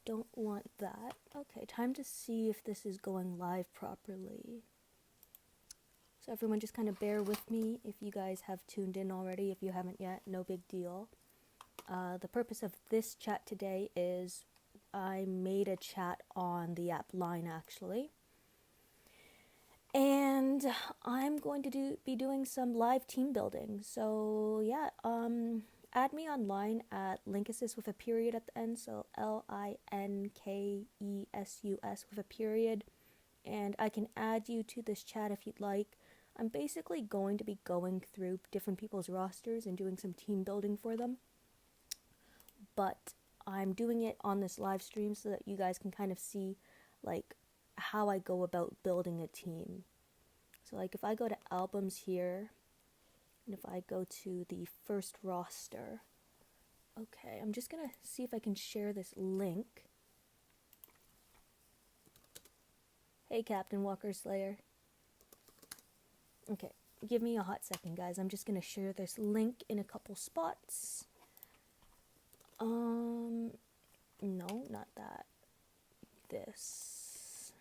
don't want that. Okay, time to see if this is going live properly. So everyone just kind of bear with me if you guys have tuned in already. If you haven't yet, no big deal. The purpose of this chat today is I made a chat on the app Line actually. And I'm going to be doing some live team building. So yeah, add me online at Linkesus with a period at the end. So LINKESUS with a period. And I can add you to this chat if you'd like. I'm basically going to be going through different people's rosters and doing some team building for them. But I'm doing it on this live stream so that you guys can kind of see like how I go about building a team. So like if I go to albums here, and if I go to the first roster, okay, I'm just gonna see if I can share this link. Hey Captain Walker Slayer. Okay, give me a hot second guys, I'm just gonna share this link in a couple spots. No, not that. This.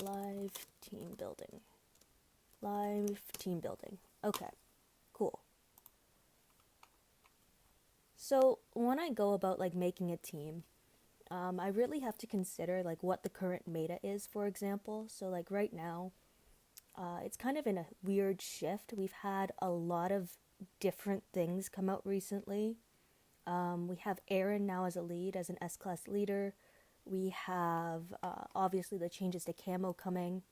Live team building. Live team building. Okay, cool. So when I go about like making a team, I really have to consider like what the current meta is, for example. So like right now, it's kind of in a weird shift. We've had a lot of different things come out recently. We have Aaron now as a lead, as an S-class leader. We have obviously the changes to camo coming.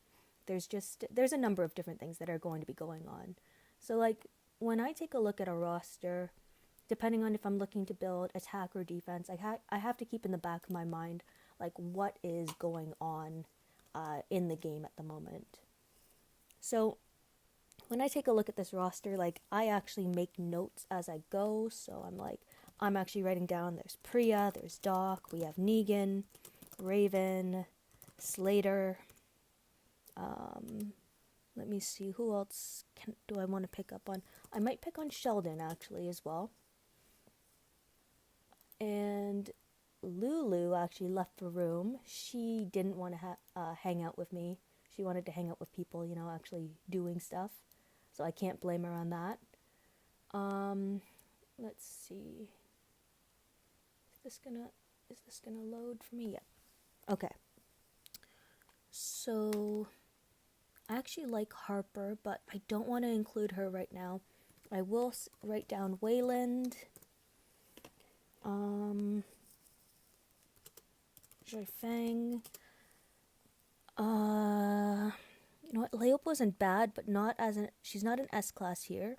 There's a number of different things that are going to be going on. So like when I take a look at a roster, depending on if I'm looking to build attack or defense, I have to keep in the back of my mind like what is going on in the game at the moment. So when I take a look at this roster, like I actually make notes as I go. So I'm actually writing down, there's Priya, there's Doc, we have Negan, Raven, Slater. Let me see, who else do I want to pick up on? I might pick on Sheldon actually as well. And Lulu actually left the room. She didn't want to hang out with me. She wanted to hang out with people, you know, actually doing stuff. So I can't blame her on that. Let's see. Is this gonna load for me? Yeah. Okay. So I actually like Harper, but I don't want to include her right now. I will write down Wayland. Joy Fang. You know what? Leop wasn't bad, but she's not an S-class here.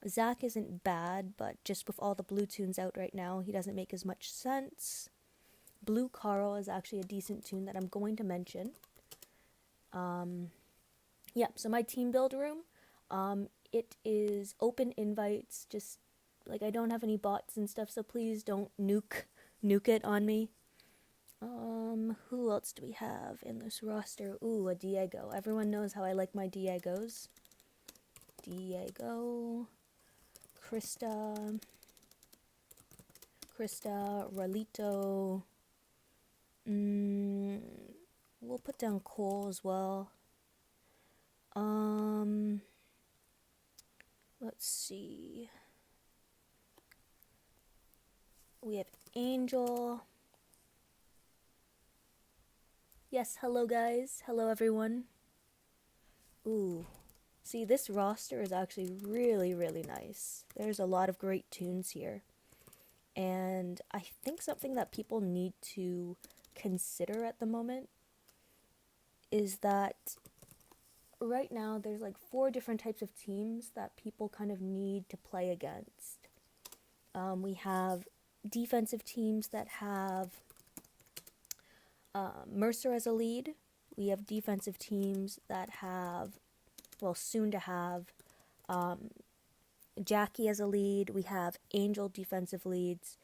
Zach isn't bad, but just with all the blue tunes out right now, he doesn't make as much sense. Blue Carl is actually a decent tune that I'm going to mention. Yeah, so my team build room, it is open invites, just, like, I don't have any bots and stuff, so please don't nuke it on me. Who else do we have in this roster? Ooh, a Diego. Everyone knows how I like my Diegos. Diego, Krista, Ralito. We'll put down Cole as well. Let's see. We have Angel. Yes, hello guys. Hello everyone. Ooh. See, this roster is actually really, really nice. There's a lot of great tunes here. And I think something that people need to consider at the moment is that right now there's like 4 different types of teams that people kind of need to play against. We have defensive teams that have Mercer as a lead. We have defensive teams that have, well, soon to have Jackie as a lead. We have Angel defensive leads.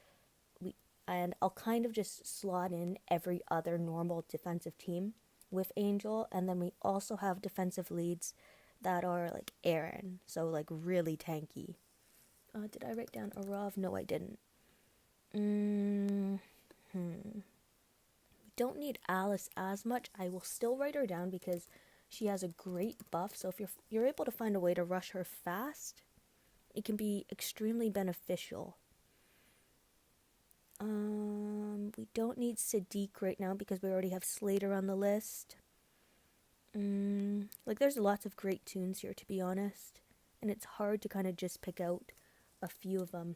And I'll kind of just slot in every other normal defensive team with Angel. And then we also have defensive leads that are like Aaron, so like really tanky. Did I write down Arav? No, I didn't. Mm, hmm. Don't need Alice as much. I will still write her down because she has a great buff. So if you're able to find a way to rush her fast, it can be extremely beneficial. We don't need Sadiq right now because we already have Slater on the list. Like there's lots of great tunes here, to be honest, and it's hard to kind of just pick out a few of them.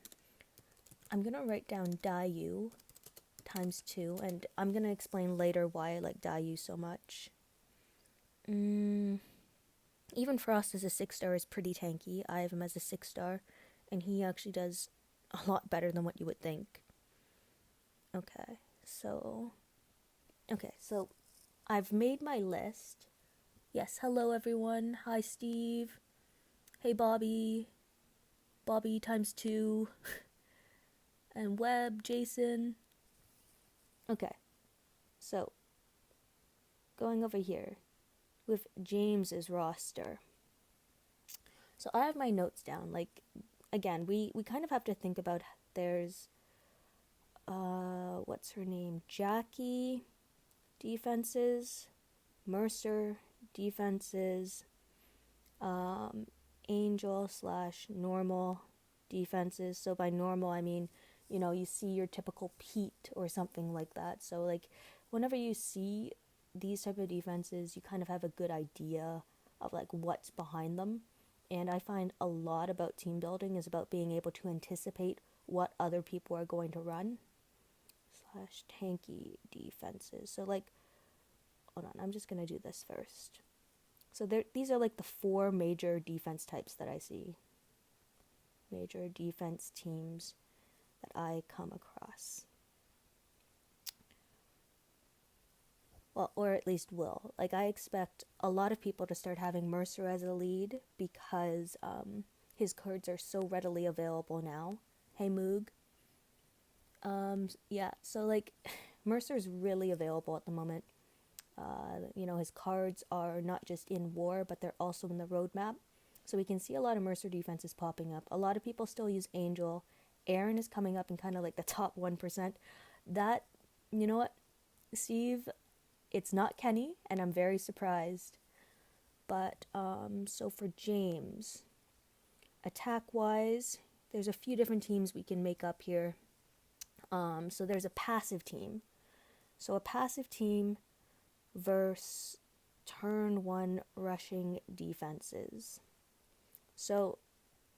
I'm gonna write down Dayu times 2, and I'm gonna explain later why I like Dayu so much. Even Frost as a 6-star is pretty tanky. I have him as a 6-star, and he actually does a lot better than what you would think. Okay, so I've made my list. Yes, hello everyone. Hi Steve. Hey Bobby. Bobby times 2. And Webb, Jason. Okay, so going over here with James's roster. So I have my notes down. Like, again, we kind of have to think about, there's what's her name? Jackie defenses, Mercer defenses, Angel / normal defenses. So by normal, I mean, you see your typical Pete or something like that. So like whenever you see these type of defenses, you kind of have a good idea of like what's behind them. And I find a lot about team building is about being able to anticipate what other people are going to run / tanky defenses. So like, hold on, I'm just going to do this first. So these are like the 4 major defense types that I see. Major defense teams that I come across. Well, or at least will. Like, I expect a lot of people to start having Mercer as a lead because his cards are so readily available now. Hey, Moog. Yeah, so like, Mercer's really available at the moment. His cards are not just in War, but they're also in the roadmap. So we can see a lot of Mercer defenses popping up. A lot of people still use Angel. Aaron is coming up in kind of like the top 1%. That, you know what, Steve, it's not Kenny, and I'm very surprised. But, so for James, attack-wise, there's a few different teams we can make up here. So there's a passive team. So a passive team versus turn 1 rushing defenses. So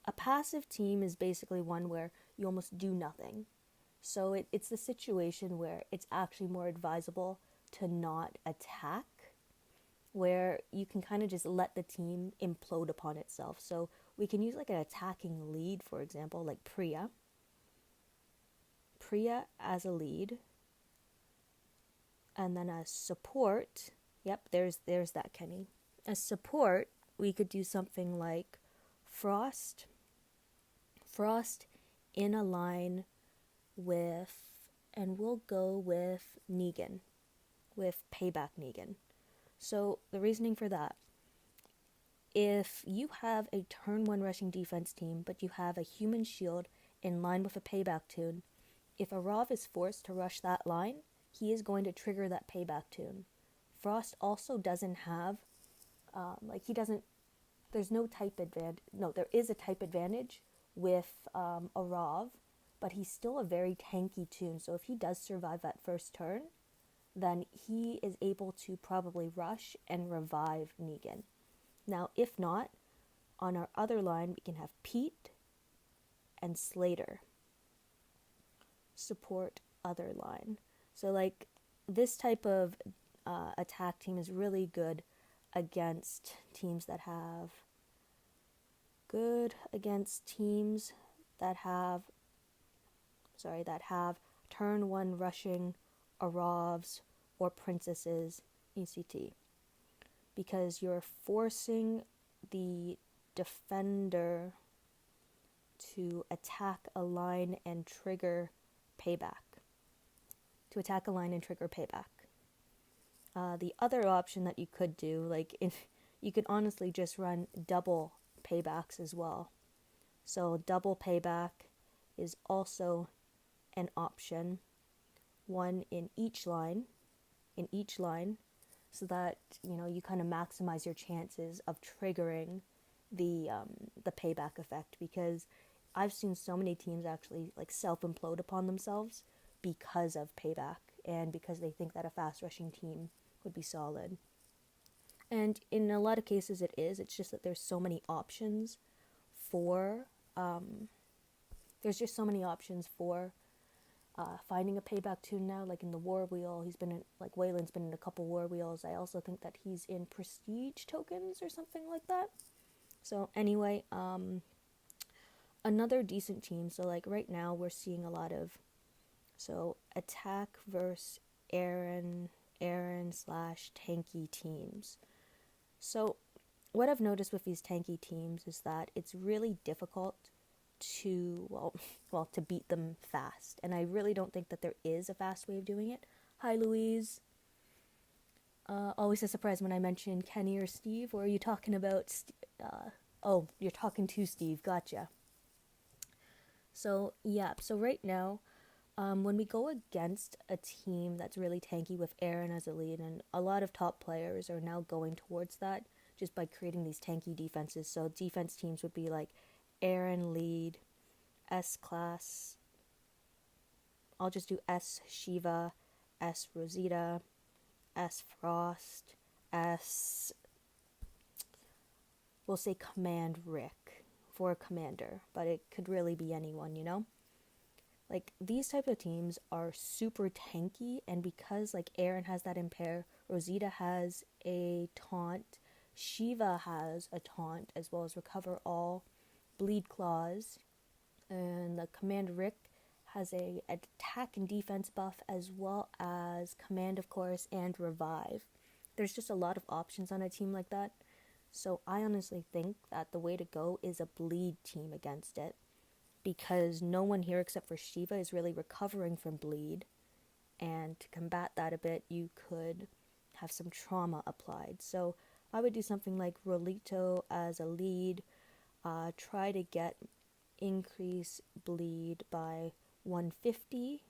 a passive team is basically one where you almost do nothing. So it's the situation where it's actually more advisable to not attack, where you can kind of just let the team implode upon itself. So we can use like an attacking lead, for example, like Priya as a lead. And then as support, yep, there's that, Kenny. As support, we could do something like Frost in a line with, and we'll go with Negan, with Payback Negan. So the reasoning for that, if you have a turn 1 rushing defense team, but you have a human shield in line with a Payback tune, if Arav is forced to rush that line, he is going to trigger that Payback tune. Frost also doesn't have, there's no type advantage. No, there is a type advantage with Arav, but he's still a very tanky tune. So if he does survive that first turn, then he is able to probably rush and revive Negan. Now, if not, on our other line, we can have Pete and Slater. Support other line. So like this type of attack team is really good against teams that have turn 1 rushing Aravs or princesses ECT, because you're forcing the defender to attack a line and trigger payback. The other option that you could do, like if you could honestly just run double paybacks as well. So double payback is also an option, one in each line, so that you kind of maximize your chances of triggering the payback effect, because I've seen so many teams actually like self-implode upon themselves because of payback and because they think that a fast rushing team would be solid. And in a lot of cases it is. It's just that there's so many options for finding a payback tune now. Like in the war wheel, Wayland's been in a couple war wheels. I also think that he's in prestige tokens or something like that. So anyway, another decent team. So like right now we're seeing a lot of attack versus Aaron slash tanky teams. So what I've noticed with these tanky teams is that it's really difficult to beat them fast, and I really don't think that there is a fast way of doing it. Hi Louise. Always a surprise when I mention Kenny or Steve. Or are you talking about oh, you're talking to Steve, gotcha. So yeah, so right now when we go against a team that's really tanky with Aaron as a lead, and a lot of top players are now going towards that just by creating these tanky defenses. So defense teams would be like Aaron lead, S class, I'll just do S Shiva, S Rosita, S Frost, we'll say Command Rick for a commander, but it could really be anyone, Like, these type of teams are super tanky, and because, like, Aaron has that impair, Rosita has a taunt, Shiva has a taunt, as well as Recover All, Bleed Claws, and the Command Rick has a attack and defense buff, as well as Command, of course, and Revive. There's just a lot of options on a team like that, so I honestly think that the way to go is a bleed team against it, because no one here except for Shiva is really recovering from bleed, and to combat that a bit, you could have some trauma applied. So I would do something like Rolito as a lead, try to get increase bleed by 150,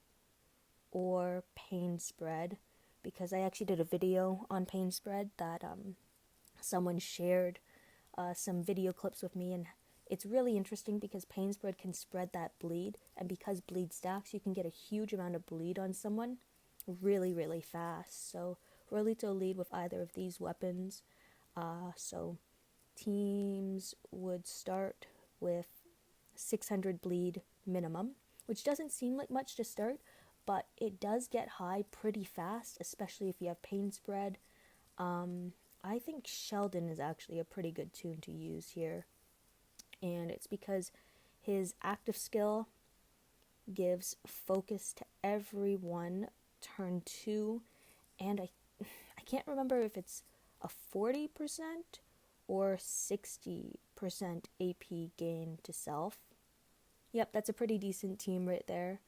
or pain spread, because I actually did a video on pain spread that someone shared some video clips with me, and it's really interesting because pain spread can spread that bleed, and because bleed stacks, you can get a huge amount of bleed on someone really, really fast. So Rolito lead with either of these weapons. So teams would start with 600 bleed minimum, which doesn't seem like much to start, but it does get high pretty fast, especially if you have pain spread. I think Sheldon is actually a pretty good tune to use here, and it's because his active skill gives focus to everyone turn 2, and I can't remember if it's a 40% or 60% AP gain to self. Yep, that's a pretty decent team right there.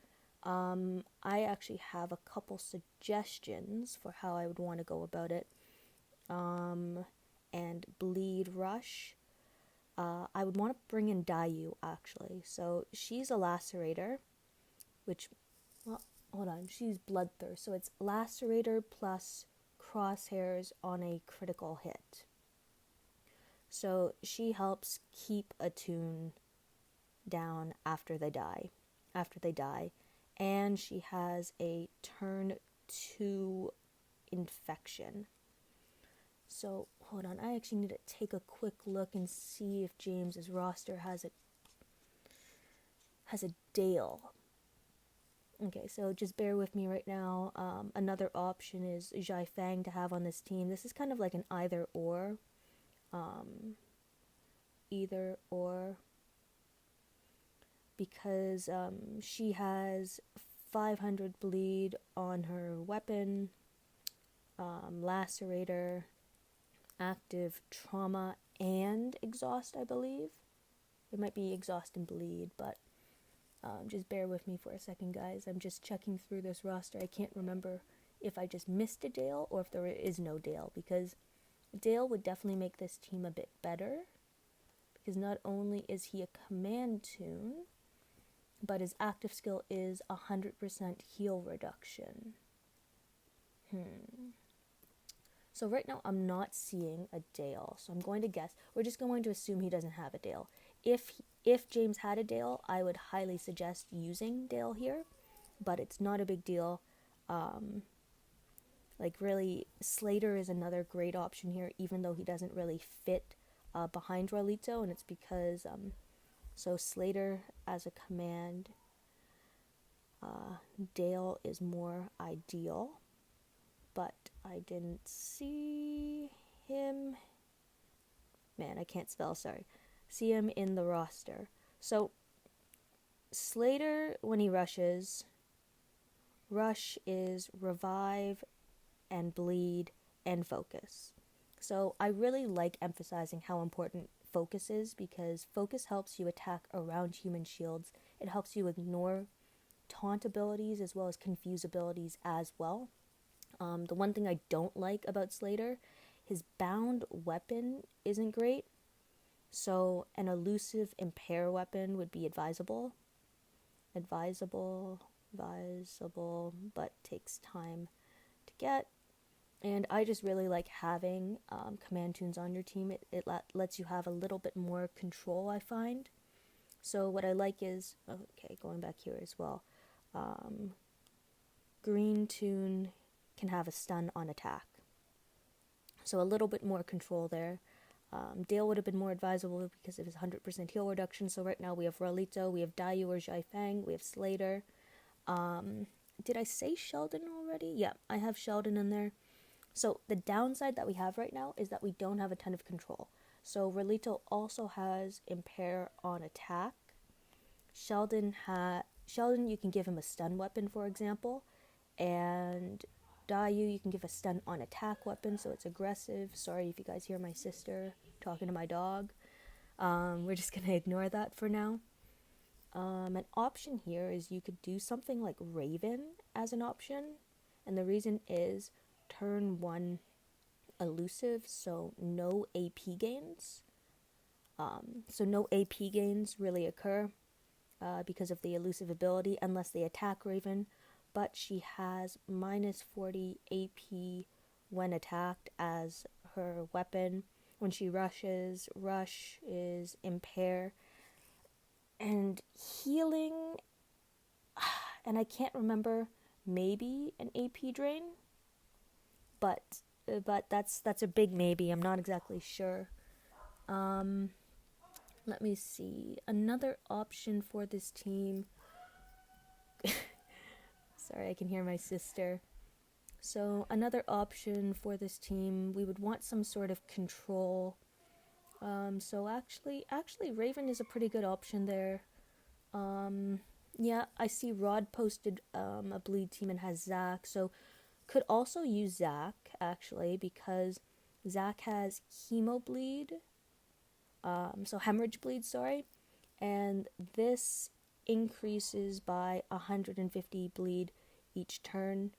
I actually have a couple suggestions for how I would want to go about it. And Bleed Rush. I would want to bring in Dayu, actually. So she's a Lacerator, which, well, hold on, she's Bloodthirst. So it's Lacerator plus Crosshairs on a critical hit. So she helps keep a tune down after they die. And she has a turn 2 infection. So, hold on, I actually need to take a quick look and see if James's roster has a Dale. Okay, so just bear with me right now. Another option is Zhai Fang to have on this team. This is kind of like an either or. Because she has 500 bleed on her weapon, Lacerator, active trauma, and exhaust, I believe. It might be exhaust and bleed, but just bear with me for a second, guys. I'm just checking through this roster. I can't remember if I just missed a Dale or if there is no Dale, because Dale would definitely make this team a bit better, because not only is he a command tune, but his active skill is 100% heal reduction. So right now I'm not seeing a Dale, so I'm going to guess. We're just going to assume he doesn't have a Dale. If James had a Dale, I would highly suggest using Dale here, but it's not a big deal. Like really, Slater is another great option here, even though he doesn't really fit behind Rolito, and it's because so Slater as a command, Dale is more ideal, but I didn't see him. Man, I can't spell, sorry. See him in the roster. So Slater, when he rushes, rush is revive and bleed and focus. So I really like emphasizing how important focus is, because focus helps you attack around human shields. It helps you ignore taunt abilities as well as confuse abilities as well. The one thing I don't like about Slater, his bound weapon isn't great, so an elusive impair weapon would be advisable, but takes time to get. And I just really like having command tunes on your team. It lets you have a little bit more control, I find. So what I like is, okay, going back here as well, green tune can have a stun on attack. So a little bit more control there. Dale would have been more advisable because of his 100% heal reduction. So right now we have Rolito, we have Dayu or Zhai Fang, we have Slater. Did I say Sheldon already? Yeah, I have Sheldon in there. So the downside that we have right now is that we don't have a ton of control. So Rolito also has impair on attack. Sheldon, you can give him a stun weapon, for example, and Dayu, you can give a stun on attack weapon, so it's aggressive. Sorry if you guys hear my sister talking to my dog. We're just going to ignore that for now. An option here is you could do something like Raven as an option, and the reason is turn 1 elusive, so no AP gains. So no AP gains really occur because of the elusive ability unless they attack Raven, but she has minus 40 AP when attacked as her weapon. When she rushes, rush is impair. And healing, and I can't remember, maybe an AP drain, but that's a big maybe. I'm not exactly sure. Let me see. Another option for this team. Sorry, I can hear my sister. So another option for this team, we would want some sort of control. So actually, Raven is a pretty good option there. Yeah, I see Rod posted a bleed team and has Zach, so could also use Zach, actually, because Zach has chemo bleed, so hemorrhage bleed, sorry, and this increases by 150 bleed each turn.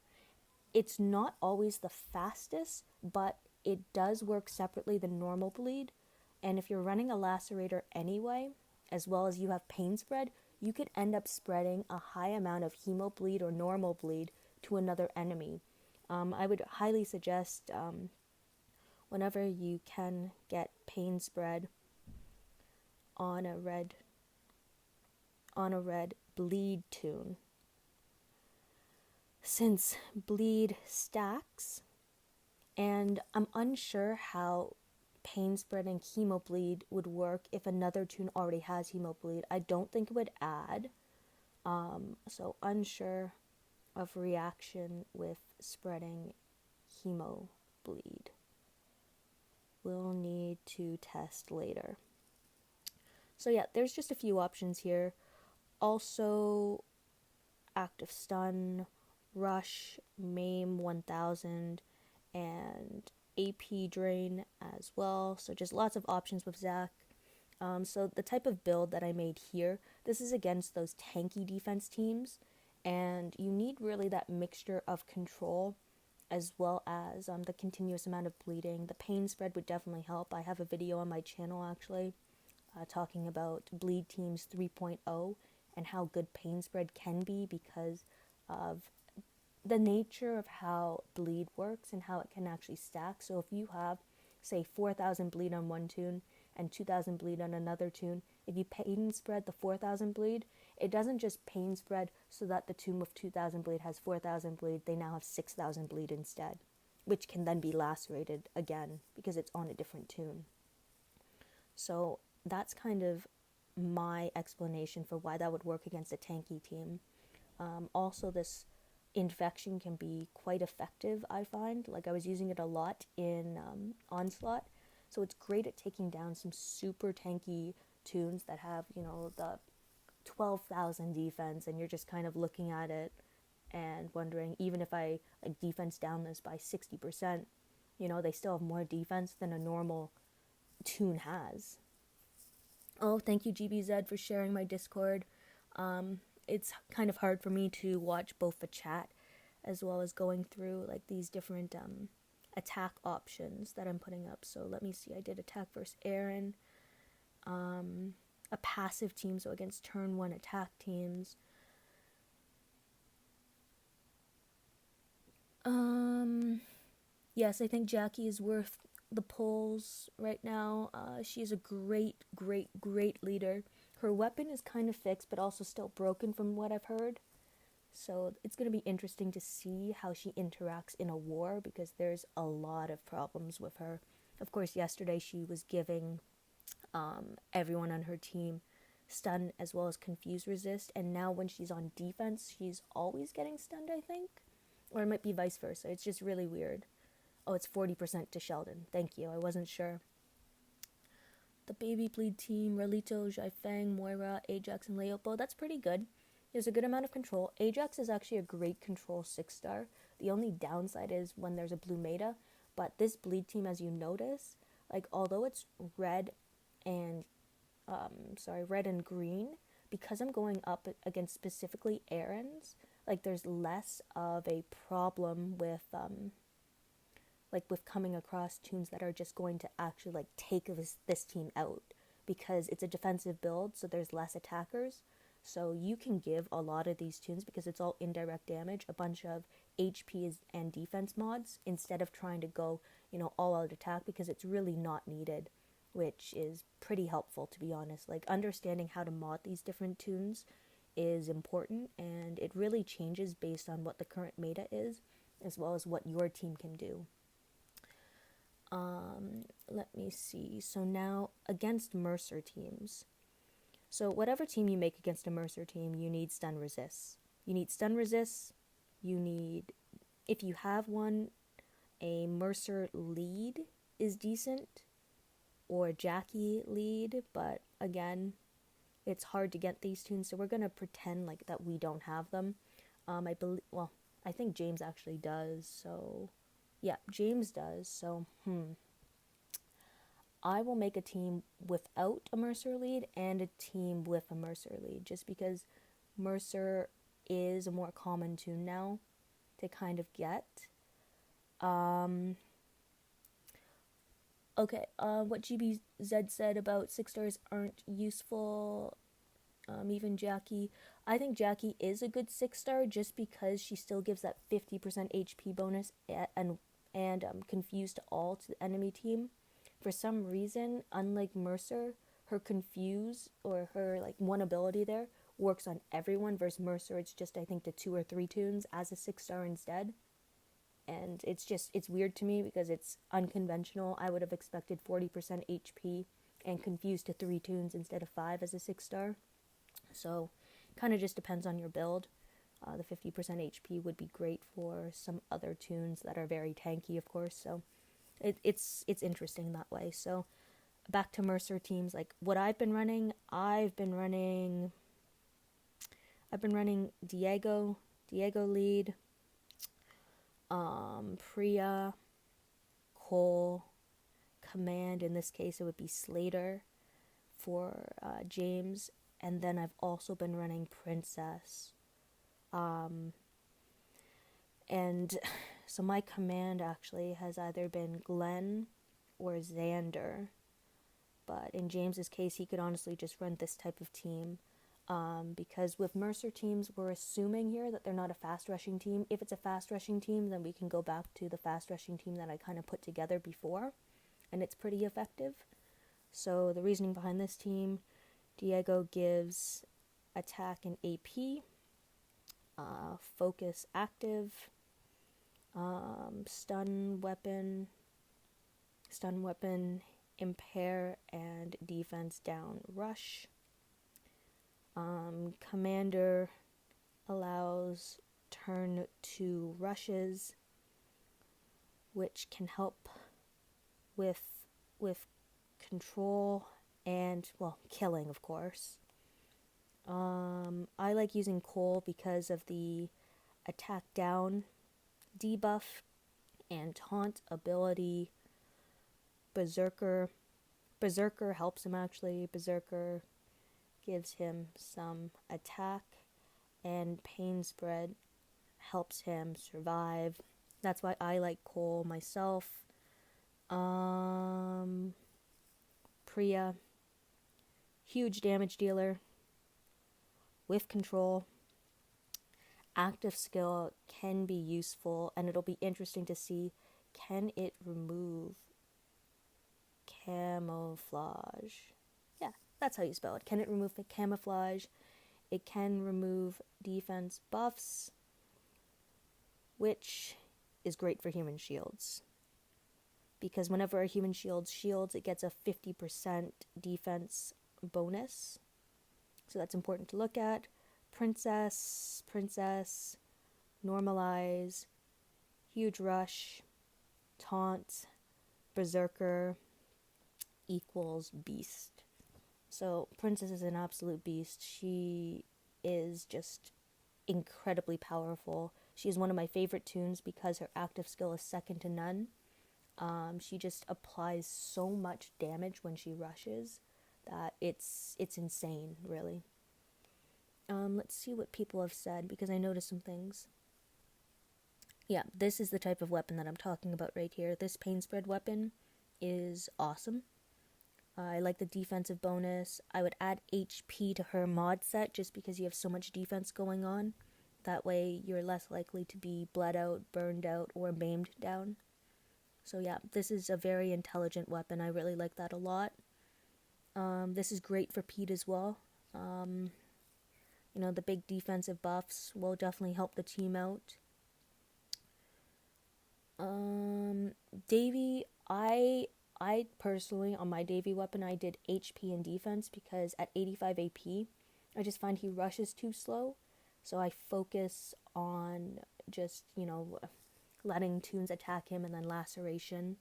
It's not always the fastest, but it does work separately than normal bleed, and if you're running a lacerator anyway, as well as you have pain spread, you could end up spreading a high amount of hemo bleed or normal bleed to another enemy. I would highly suggest whenever you can get pain spread on a red bleed tune. Since bleed stacks, and I'm unsure how pain spread and chemo bleed would work if another tune already has hemo bleed. I don't think it would add. So unsure of reaction with spreading hemo bleed. We'll need to test later. So yeah, there's just a few options here. Also, active stun, rush, maim 1000, and AP drain as well. So just lots of options with Zach. So the type of build that I made here, this is against those tanky defense teams, and you need really that mixture of control as well as the continuous amount of bleeding. The pain spread would definitely help. I have a video on my channel actually talking about bleed teams 3.0 and how good pain spread can be because of the nature of how bleed works and how it can actually stack. So if you have, say, 4,000 bleed on one tune and 2,000 bleed on another tune, if you pain spread the 4,000 bleed, it doesn't just pain spread so that the tune with 2,000 bleed has 4,000 bleed, they now have 6,000 bleed instead, which can then be lacerated again because it's on a different tune. So that's kind of my explanation for why that would work against a tanky team. Also, this infection can be quite effective, I find. Like, I was using it a lot in Onslaught, so it's great at taking down some super tanky tunes that have, the 12,000 defense, and you're just kind of looking at it and wondering, even if I like defense down this by 60%, they still have more defense than a normal tune has. Oh, thank you, GBZ, for sharing my Discord. It's kind of hard for me to watch both the chat as well as going through like these different attack options that I'm putting up. So let me see. I did attack versus Aaron, a passive team, so against turn 1 attack teams. Yes, I think Jackie is worth the polls right now. She is a great, great, great leader. Her weapon is kind of fixed, but also still broken from what I've heard. So it's going to be interesting to see how she interacts in a war, because there's a lot of problems with her. Of course, yesterday she was giving everyone on her team stun as well as confuse resist, and now when she's on defense, she's always getting stunned, I think. Or it might be vice versa. It's just really weird. Oh, it's 40% to Sheldon. Thank you. I wasn't sure. The Baby Bleed team, Relito, Jaifeng, Moira, Ajax, and Leopo. That's pretty good. There's a good amount of control. Ajax is actually a great control 6-star. The only downside is when there's a blue meta. But this Bleed team, as you notice, like, although it's red and green, because I'm going up against specifically Aaron's, like, there's less of a problem with with coming across tunes that are just going to actually like take this team out, because it's a defensive build, so there's less attackers. So you can give a lot of these tunes, because it's all indirect damage, a bunch of HP and defense mods instead of trying to go, all out attack, because it's really not needed, which is pretty helpful, to be honest. Like, understanding how to mod these different tunes is important, and it really changes based on what the current meta is, as well as what your team can do. Let me see. So now, against Mercer teams. So whatever team you make against a Mercer team, you need stun resists. You need stun resists. You need, if you have one, a Mercer lead is decent, or Jackie lead, but again, it's hard to get these tunes, so we're going to pretend like that we don't have them. I think James actually does, so yeah, James does, so I will make a team without a Mercer lead and a team with a Mercer lead, just because Mercer is a more common tune now to kind of get. Okay, what GBZ said about 6-stars aren't useful, even Jackie. I think Jackie is a good 6-star just because she still gives that 50% HP bonus and confuse to all to the enemy team. For some reason, unlike Mercer, her confuse, or her like one ability there, works on everyone, versus Mercer it's just, I think, the 2 or 3 tunes as a 6-star instead. And it's weird to me because it's unconventional. I would have expected 40% HP and confused to 3 tunes instead of 5 as a 6-star. So kind of just depends on your build. The 50% HP would be great for some other tunes that are very tanky, of course. So it's interesting that way. So back to Mercer teams, like what I've been running Diego lead, Priya, Cole, Command, in this case it would be Slater for James, and then I've also been running Princess. And so my command actually has either been Glenn or Xander, but in James's case he could honestly just run this type of team. Because with Mercer teams, we're assuming here that they're not a fast rushing team. If it's a fast rushing team, then we can go back to the fast rushing team that I kind of put together before, and it's pretty effective. So the reasoning behind this team, Diego gives attack and AP, focus active, stun weapon, impair, and defense down rush. Commander allows turn 2 rushes, which can help with control and, well, killing, of course. I like using Cole because of the attack down debuff and taunt ability. Berserker helps him actually. Berserker gives him some attack, and Pain Spread helps him survive. That's why I like Cole myself. Priya, huge damage dealer with control. Active skill can be useful, and it'll be interesting to see, can it remove camouflage? Yeah, that's how you spell it. Can it remove the camouflage? It can remove defense buffs, which is great for human shields. Because whenever a human shields, it gets a 50% defense bonus. So that's important to look at. Princess, normalize, huge rush, taunt, berserker equals beast. So Princess is an absolute beast. She is just incredibly powerful. She is one of my favorite tunes because her active skill is second to none. She just applies so much damage when she rushes that it's insane, really. Let's see what people have said, because I noticed some things. Yeah, this is the type of weapon that I'm talking about right here. This Pain Spread weapon is awesome. I like the defensive bonus. I would add HP to her mod set just because you have so much defense going on. That way you're less likely to be bled out, burned out, or maimed down. So yeah, this is a very intelligent weapon. I really like that a lot. This is great for Pete as well. The big defensive buffs will definitely help the team out. Davy, I personally, on my Davy weapon, I did HP and defense because at 85 AP, I just find he rushes too slow. So I focus on just, letting tunes attack him and then laceration.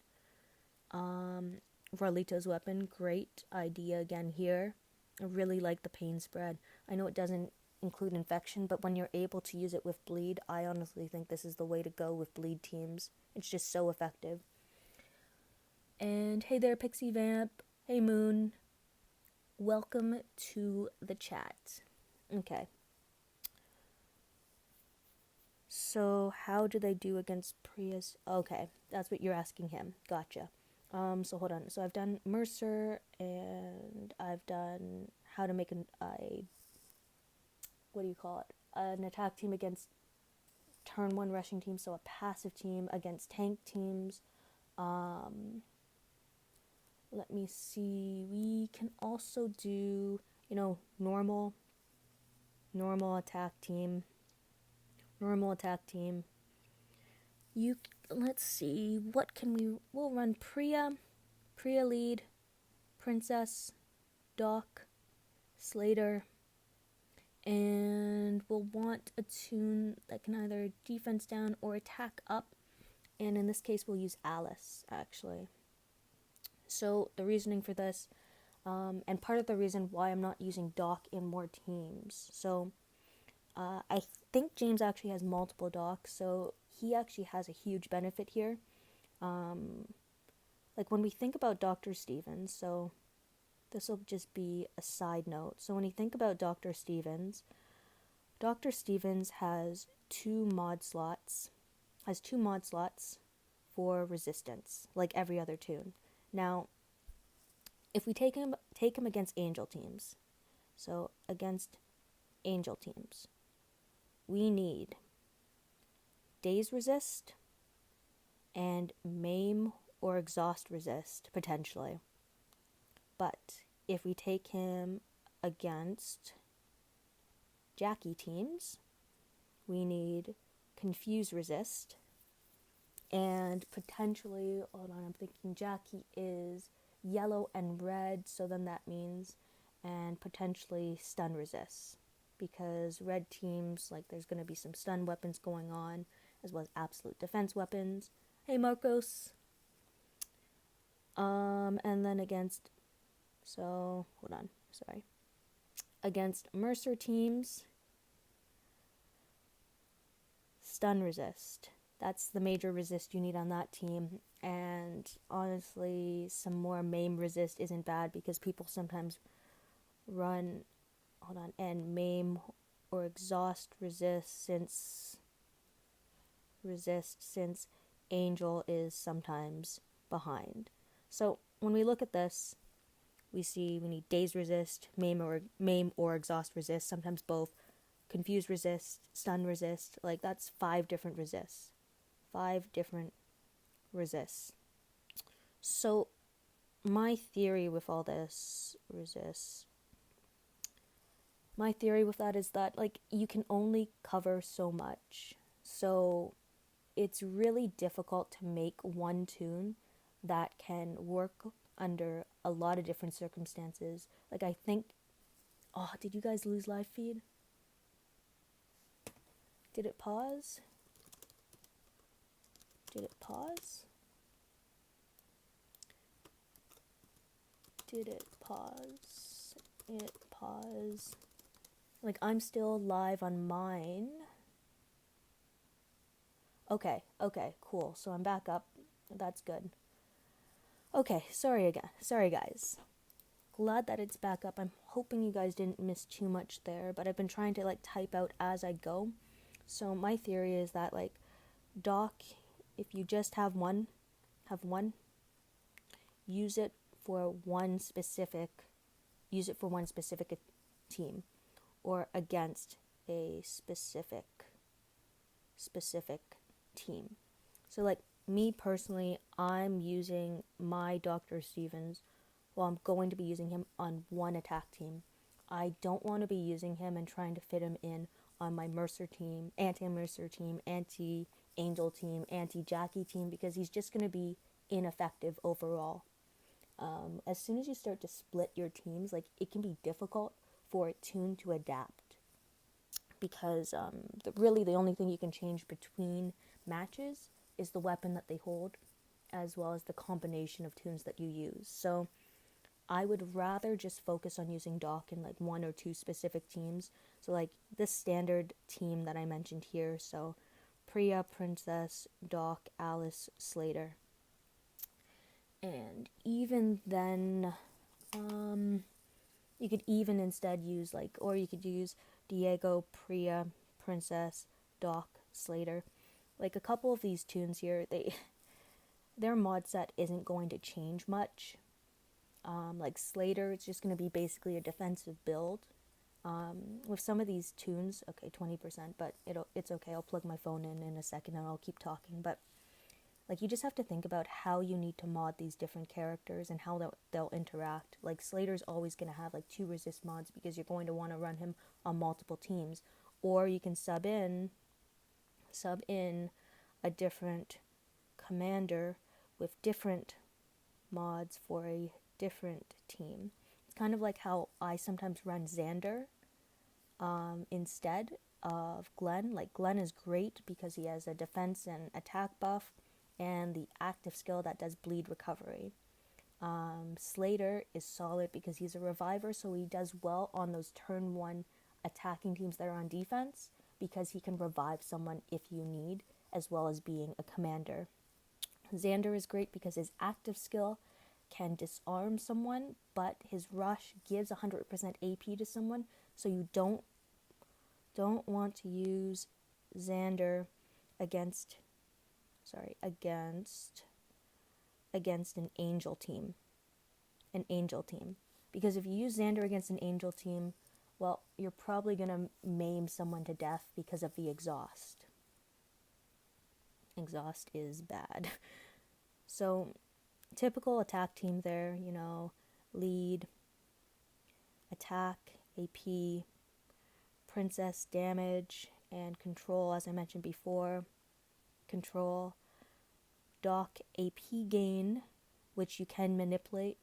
Rolito's weapon, great idea again here. I really like the Pain Spread. I know it doesn't include infection, but when you're able to use it with bleed, I honestly think this is the way to go with bleed teams. It's just so effective. And hey there, Pixie Vamp. Hey Moon. Welcome to the chat. Okay. So how do they do against Prius? Okay, that's what you're asking him. Gotcha. So hold on. So I've done Mercer, and I've done how to make an attack team against turn 1 rushing team, so a passive team against tank teams. Let me see. We can also do, normal attack team. Let's see, we'll run Priya lead, Princess, Doc, Slater, and we'll want a tune that can either defense down or attack up, and in this case we'll use Alice, actually. So the reasoning for this, and part of the reason why I'm not using Doc in more teams, so I think James actually has multiple docs, so he actually has a huge benefit here. Like when we think about Dr. Stevens, so this will just be a side note. So when you think about Dr. Stevens has two mod slots for resistance, like every other tune. Now, if we take him against angel teams, so against angel teams. We need daze resist and maim or exhaust resist, potentially. But if we take him against Jackie teams, we need confuse resist and potentially, hold on, I'm thinking Jackie is yellow and red, so then that means, and potentially stun resist, because red teams, like, there's going to be some stun weapons going on, as well as absolute defense weapons. Hey, Marcos. And then against, so, hold on, sorry. Against Mercer teams, stun resist. That's the major resist you need on that team. And honestly, some more maim resist isn't bad because people sometimes run, hold on, and maim or exhaust resist since Angel is sometimes behind. So when we look at this, we see we need daze resist, maim or exhaust resist, sometimes both, confuse resist, stun resist. Like, that's 5 different resists. 5 different resists. So my theory with all this resists, my theory with that is that, like, you can only cover so much. So it's really difficult to make one tune that can work under a lot of different circumstances. Like, I think, oh, did you guys lose live feed? Did it pause? Did it pause? Did it pause? It paused. Like, I'm still live on mine. Okay, cool. So I'm back up. That's good. Okay, sorry guys. Glad that it's back up. I'm hoping you guys didn't miss too much there, but I've been trying to, like, type out as I go. So my theory is that, like, Doc, if you just have one, use it for one specific team, or against a specific team. So, like, me personally, I'm using my Dr. Stevens, well, I'm going to be using him on one attack team. I don't want to be using him and trying to fit him in on my Mercer team, anti-Mercer team, anti-Angel team, anti-Jackie team, because he's just going to be ineffective overall. As soon as you start to split your teams, like, it can be difficult for a tune to adapt, because really the only thing you can change between matches is the weapon that they hold, as well as the combination of tunes that you use. So I would rather just focus on using Doc in, like, 1 or 2 specific teams. So, like, this standard team that I mentioned here, so Priya, Princess, Doc, Alice, Slater. And even then, you could even instead use, like, or you could use Diego, Priya, Princess, Doc, Slater. Like, a couple of these tunes here, their mod set isn't going to change much. Like Slater, it's just going to be basically a defensive build. With some of these tunes, okay, 20%, but it's okay. I'll plug my phone in a second and I'll keep talking. But, like, you just have to think about how you need to mod these different characters and how they'll interact. Like, Slater's always going to have, like, 2 resist mods because you're going to want to run him on multiple teams. Or you can sub in a different commander with different mods for a different team. It's kind of like how I sometimes run Xander instead of Glenn. Like, Glenn is great because he has a defense and attack buff and the active skill that does bleed recovery. Slater is solid because he's a reviver, so he does well on those turn 1 attacking teams that are on defense, because he can revive someone if you need, as well as being a commander. Xander is great because his active skill can disarm someone, but his rush gives 100% AP to someone, so you don't want to use Xander against an angel team. Because if you use Xander against an angel team, well, you're probably going to maim someone to death because of the exhaust. Exhaust is bad. So, typical attack team there, lead, attack, AP, princess, damage, and control, as I mentioned before. Control, dock, AP gain, which you can manipulate.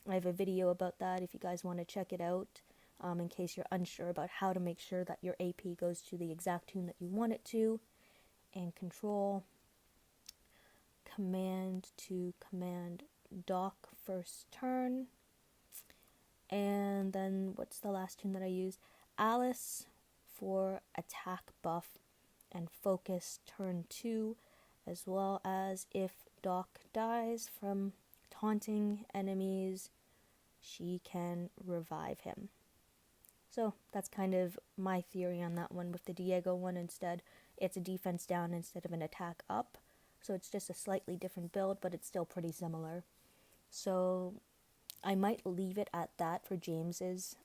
I have a video about that if you guys want to check it out, in case you're unsure about how to make sure that your AP goes to the exact tune that you want it to. And control, command to command dock first turn. And then what's the last tune that I used? Alice for attack buff and focus turn 2, as well as if Doc dies from taunting enemies, she can revive him. So that's kind of my theory on that one. With the Diego one, instead, it's a defense down instead of an attack up. So it's just a slightly different build, but it's still pretty similar. So I might leave it at that for James's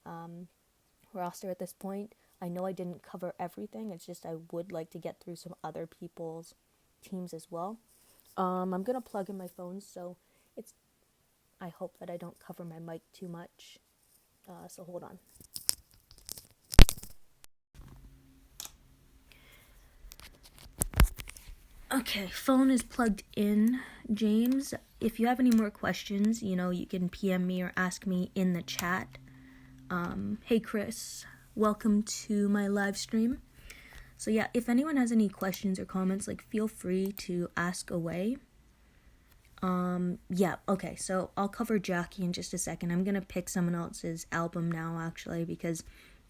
roster at this point. I know I didn't cover everything. It's just I would like to get through some other people's teams as well. I'm going to plug in my phone, so I hope that I don't cover my mic too much. So hold on. Okay, phone is plugged in. James, if you have any more questions, you can PM me or ask me in the chat. Hey Chris, welcome to my live stream. So yeah, if anyone has any questions or comments, feel free to ask away. Okay, so I'll cover Jackie in just a second. I'm gonna pick someone else's album now, actually, because,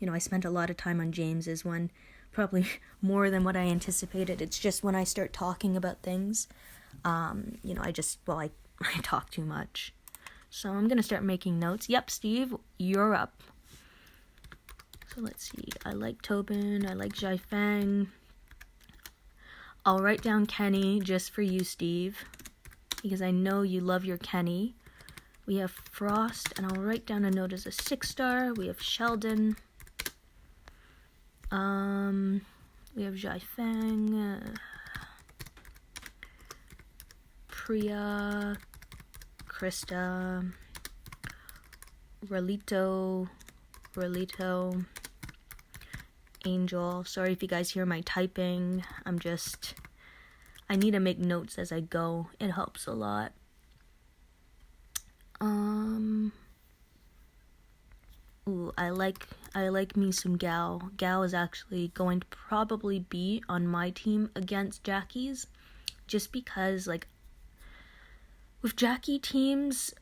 I spent a lot of time on James's one, probably more than what I anticipated. It's just when I start talking about things, I talk too much. So I'm gonna start making notes. Yep, Steve, you're up. So let's see. I like Tobin. I like Jai Fang. I'll write down Kenny just for you, Steve, because I know you love your Kenny. We have Frost, and I'll write down a note as a 6-star. We have Sheldon. We have Jai Fang. Priya. Krista. Rolito. Angel. Sorry if you guys hear my typing. I need to make notes as I go. It helps a lot. I like me some Gal. Gal is actually going to probably be on my team against Jackie's, just because, with Jackie teams,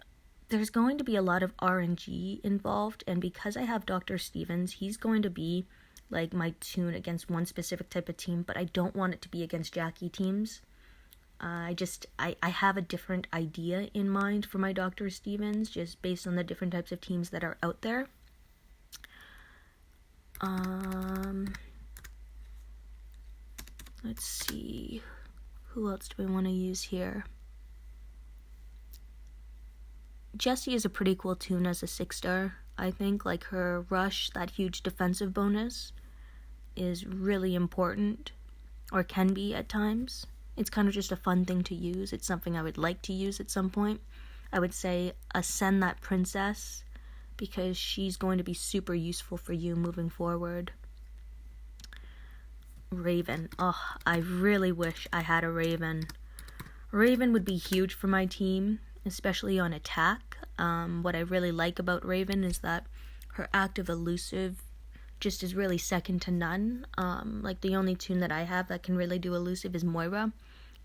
there's going to be a lot of RNG involved, and because I have Dr. Stevens, he's going to be my tune against one specific type of team, but I don't want it to be against Jackie teams. I have a different idea in mind for my Dr. Stevens, just based on the different types of teams that are out there. Let's see, who else do we want to use here? Jessie is a pretty cool tune as a 6-star. I think her rush, that huge defensive bonus, is really important, or can be at times. It's kind of just a fun thing to use. It's something I would like to use at some point. I would say ascend that princess, because she's going to be super useful for you moving forward. Raven. Oh, I really wish I had a Raven. Raven would be huge for my team, especially on attack. What I really like about Raven is that her active elusive just is really second to none. The only tune that I have that can really do elusive is Moira,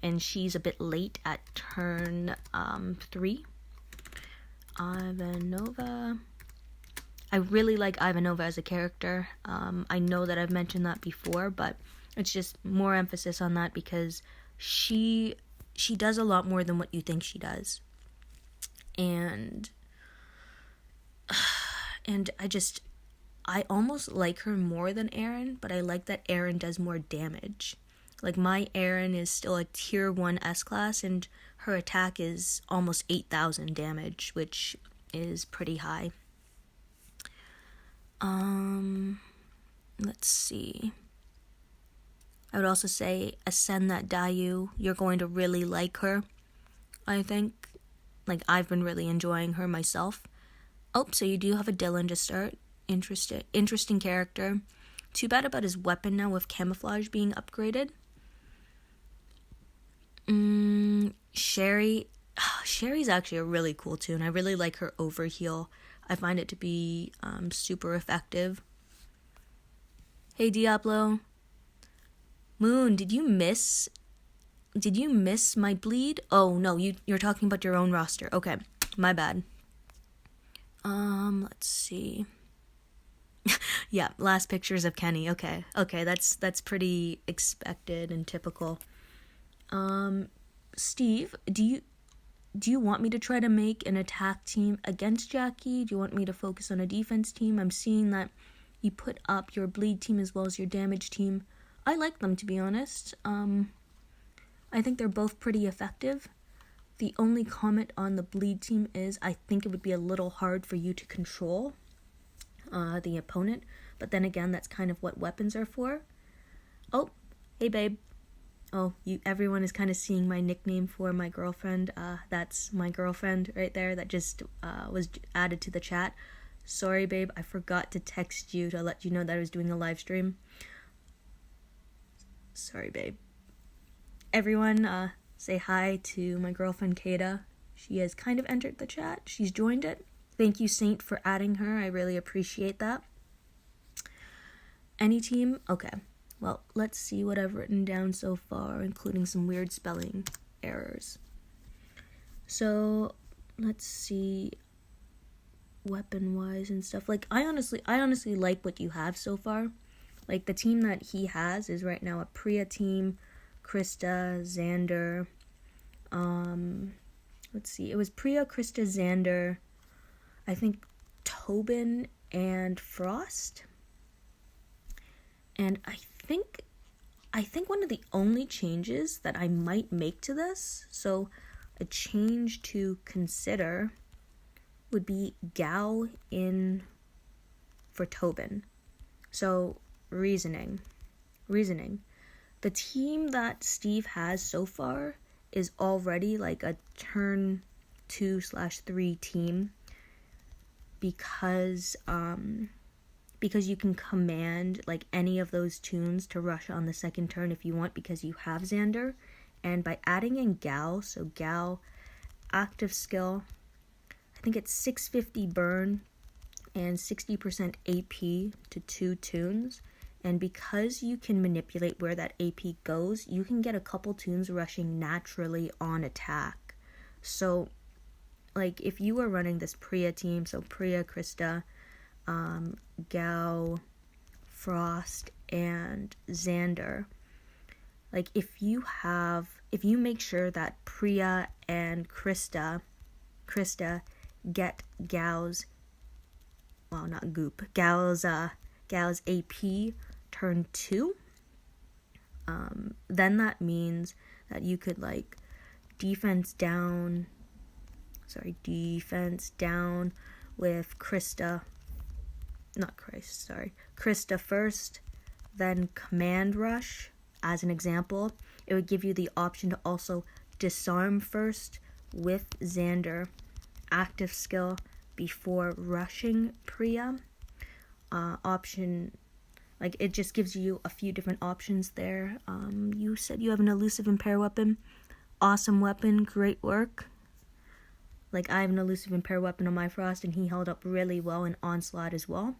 and she's a bit late at turn 3. Ivanova. I really like Ivanova as a character. I know that I've mentioned that before, but it's just more emphasis on that because she does a lot more than what you think she does. And I almost like her more than Aaron, but I like that Aaron does more damage. My Aaron is still a tier 1 S-class, and her attack is almost 8,000 damage, which is pretty high. Let's see. I would also say ascend that Dayu. You're going to really like her, I think. Like, I've been really enjoying her myself. Oh, so you do have a Dylan to start. Interesting character. Too bad about his weapon now with camouflage being upgraded. Sherry. Sherry's actually a really cool tune. I really like her overheal. I find it to be super effective. Hey Diablo. Moon, did you miss my bleed? Oh no, you're talking about your own roster. Okay, my bad. Let's see. Yeah, last pictures of Kenny. Okay, that's pretty expected and typical. Steve, do you want me to try to make an attack team against Jackie? Do you want me to focus on a defense team? I'm seeing that you put up your bleed team as well as your damage team. I like them, to be honest. I think they're both pretty effective. The only comment on the bleed team is I think it would be a little hard for you to control the opponent. But then again, that's kind of what weapons are for. Oh, hey babe. Oh, everyone is kind of seeing my nickname for my girlfriend. That's my girlfriend right there that just was added to the chat. Sorry, babe, I forgot to text you to let you know that I was doing a live stream. Sorry, babe. Everyone, say hi to my girlfriend, Kata. She has kind of entered the chat. She's joined it. Thank you, Saint, for adding her. I really appreciate that. Any team? Okay. Well, let's see what I've written down so far, including some weird spelling errors. So, let's see, weapon-wise and stuff. Like, I honestly like what you have so far. Like, the team that he has is right now a Priya team, Krista, Xander. Let's see, it was Priya, Krista, Xander, I think Tobin, and Frost. And I think one of the only changes that I might make to this, so a change to consider, would be Gao in for Tobin. So, reasoning. The team that Steve has so far is already like a turn 2/3 team because you can command like any of those tunes to rush on the second turn if you want, because you have Xander. And by adding in Gao, so Gao, active skill, I think it's 650 burn and 60% AP to 2 tunes. And because you can manipulate where that AP goes, you can get a couple tunes rushing naturally on attack. So, like, if you were running this Priya team, so Priya, Krista, Gao, Frost, and Xander, like, if you make sure that Priya and Krista get Gao's, well, not goop, Gao's AP turn 2, then that means that you could, like, defense down with Krista first, then command rush. As an example, it would give you the option to also disarm first with Xander, active skill, before rushing Priya. Option, like, it just gives you a few different options there. You said you have an elusive impair weapon. Awesome weapon, great work. Like, I have an elusive impair weapon on my Frost, and he held up really well in Onslaught as well.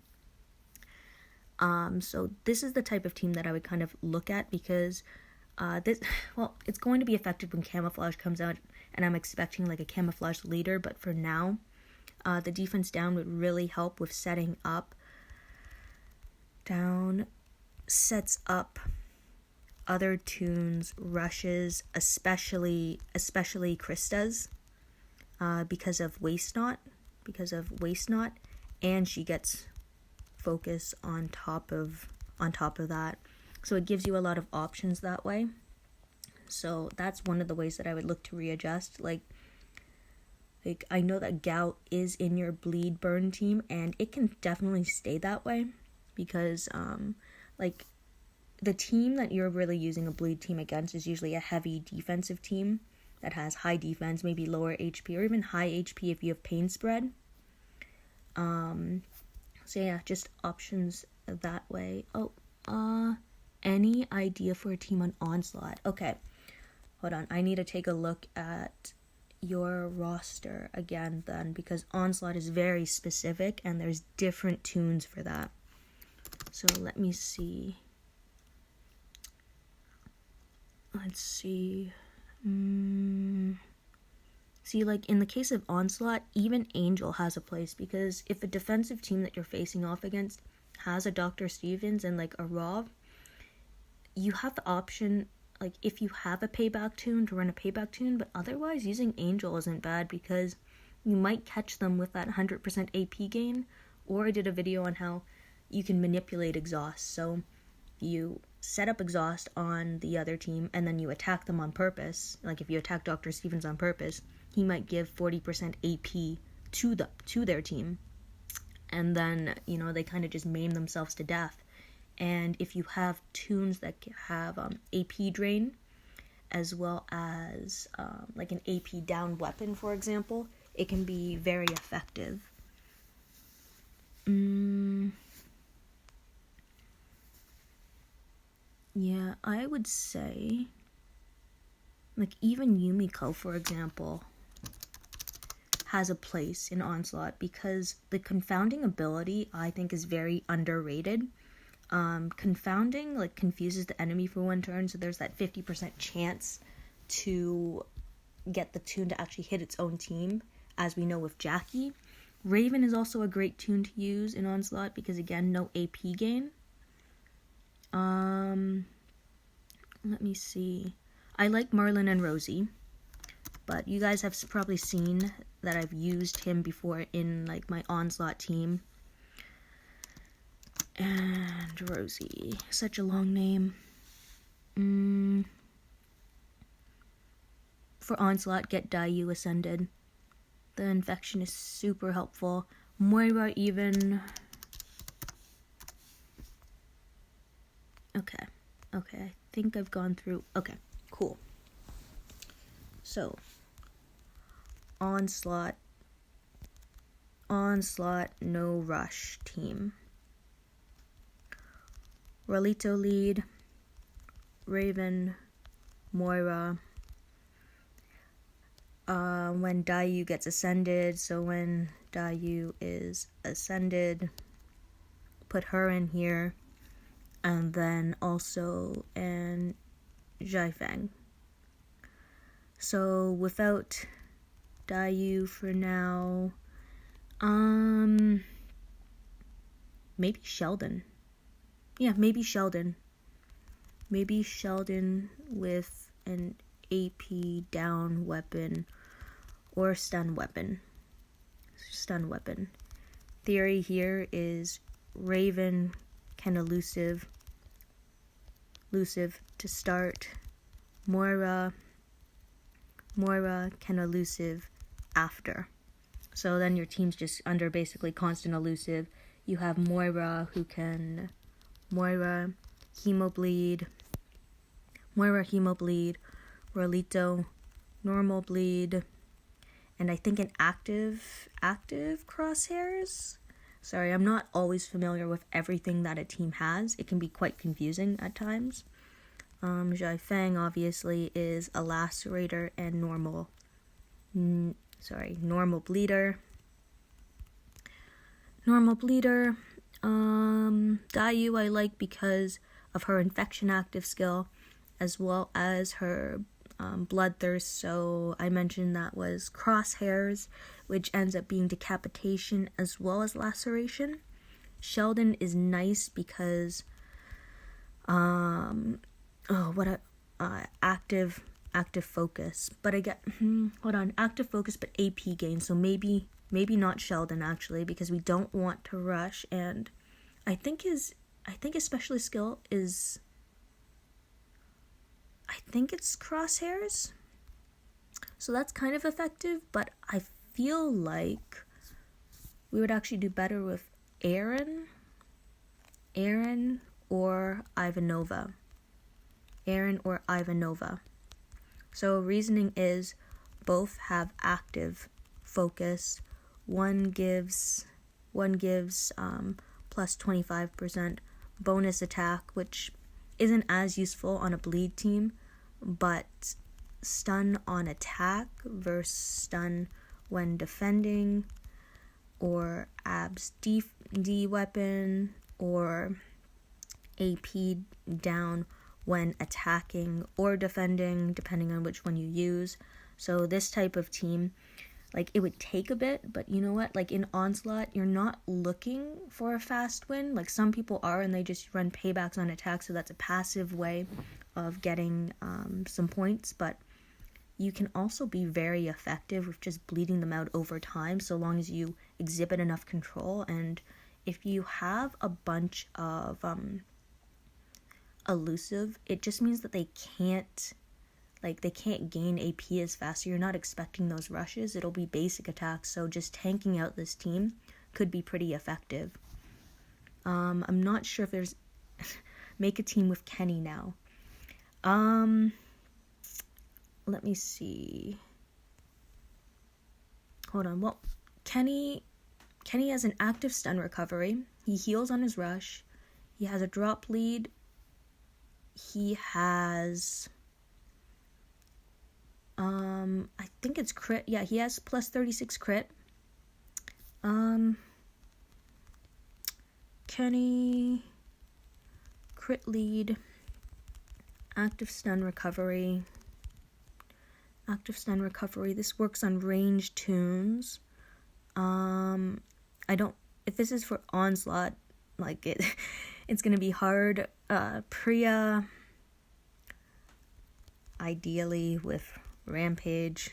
So this is the type of team that I would kind of look at, because it's going to be effective when Camouflage comes out, and I'm expecting like a Camouflage leader, but for now, the defense down would really help with setting up. Down sets up other tunes, rushes, especially Krista's, because of Waste Not, and she gets focus on top of that. So it gives you a lot of options that way. So that's one of the ways that I would look to readjust. Like, Like, I know that Gout is in your bleed burn team, and it can definitely stay that way because, like, the team that you're really using a bleed team against is usually a heavy defensive team that has high defense, maybe lower HP, or even high HP if you have pain spread. So yeah, just options that way. Any idea for a team on Onslaught? Okay, hold on. I need to take a look at your roster again then, because Onslaught is very specific and there's different tunes for that. So let me see. Let's see. See, like, in the case of Onslaught, even Angel has a place, because if a defensive team that you're facing off against has a Dr. Stevens and, like, a Rob, you have the option, like, if you have a payback tune, to run a payback tune, but otherwise using Angel isn't bad, because you might catch them with that 100% AP gain, or I did a video on how you can manipulate exhaust, so you set up exhaust on the other team, and then you attack them on purpose. Like, if you attack Dr. Stevens on purpose, he might give 40% AP to their team, and then, you know, they kind of just maim themselves to death. And if you have tunes that have AP drain, as well as like an AP down weapon, for example, it can be very effective. Yeah, I would say, like, even Yumiko, for example, has a place in Onslaught, because the confounding ability, I think, is very underrated. Confounding, like, confuses the enemy for one turn, so there's that 50% chance to get the tune to actually hit its own team, as we know with Jackie. Raven is also a great tune to use in Onslaught, because, again, no AP gain. Let me see. I like Marlon and Rosie, but you guys have probably seen that I've used him before in, like, my Onslaught team. And Rosie, such a long name. For Onslaught, get Dayu Ascended. The infection is super helpful. Moira even. Okay, I think I've gone through. Okay, cool. So, Onslaught, no rush team. Rolito lead, Raven, Moira. When Dayu gets ascended, so when Dayu is ascended, put her in here, and then also an Jaifeng. So without Dayu for now, maybe Sheldon. Yeah, maybe Sheldon. Maybe Sheldon with an AP down weapon or stun weapon. Theory here is Raven can elusive to start. Moira can elusive after. So then your team's just under basically constant elusive. You have Moira who can Hemobleed, Rolito, normal bleed, and I think an active crosshairs. Sorry, I'm not always familiar with everything that a team has. It can be quite confusing at times. Jaifeng obviously is a lacerator and normal bleeder. Dayu I like because of her infection active skill, as well as her bloodthirst. So I mentioned that was crosshairs, which ends up being decapitation as well as laceration. Sheldon is nice because active focus, but I get active focus but AP gain, so maybe not Sheldon actually, because we don't want to rush, and I think his specialist skill is, I think it's crosshairs, so that's kind of effective, but I feel like we would actually do better with Aaron or Ivanova. So reasoning is both have active focus. One gives plus 25% bonus attack, which isn't as useful on a bleed team, but stun on attack versus stun when defending, or abs D weapon, or AP down when attacking or defending, depending on which one you use. So this type of team, like, it would take a bit, but you know what? Like, in Onslaught, you're not looking for a fast win. Like, some people are, and they just run paybacks on attack, so that's a passive way of getting some points. But you can also be very effective with just bleeding them out over time, so long as you exhibit enough control. And if you have a bunch of elusive, it just means that they can't gain AP as fast, so you're not expecting those rushes. It'll be basic attacks, so just tanking out this team could be pretty effective. I'm not sure if there's make a team with Kenny now. Let me see. Hold on. Well, Kenny has an active stun recovery. He heals on his rush. He has a drop lead. He has I think it's crit. Yeah, he has plus 36 crit. Kenny, crit lead, active stun recovery. This works on ranged tunes. If this is for Onslaught, like, it's gonna be hard. Priya, ideally with Rampage.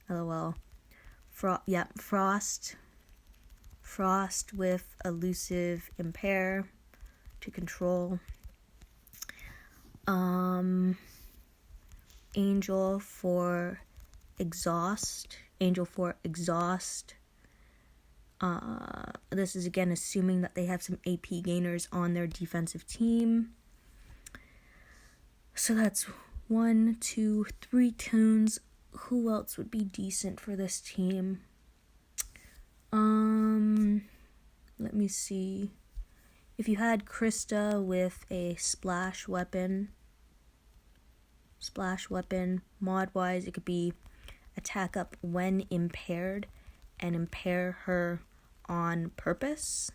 LOL. Frost with elusive impair to control. Angel for exhaust. This is again assuming that they have some AP gainers on their defensive team. So that's 1, 2, 3 tunes. Who else would be decent for this team? Let me see. If you had Krista with a splash weapon, mod-wise, it could be attack up when impaired and impair her on purpose.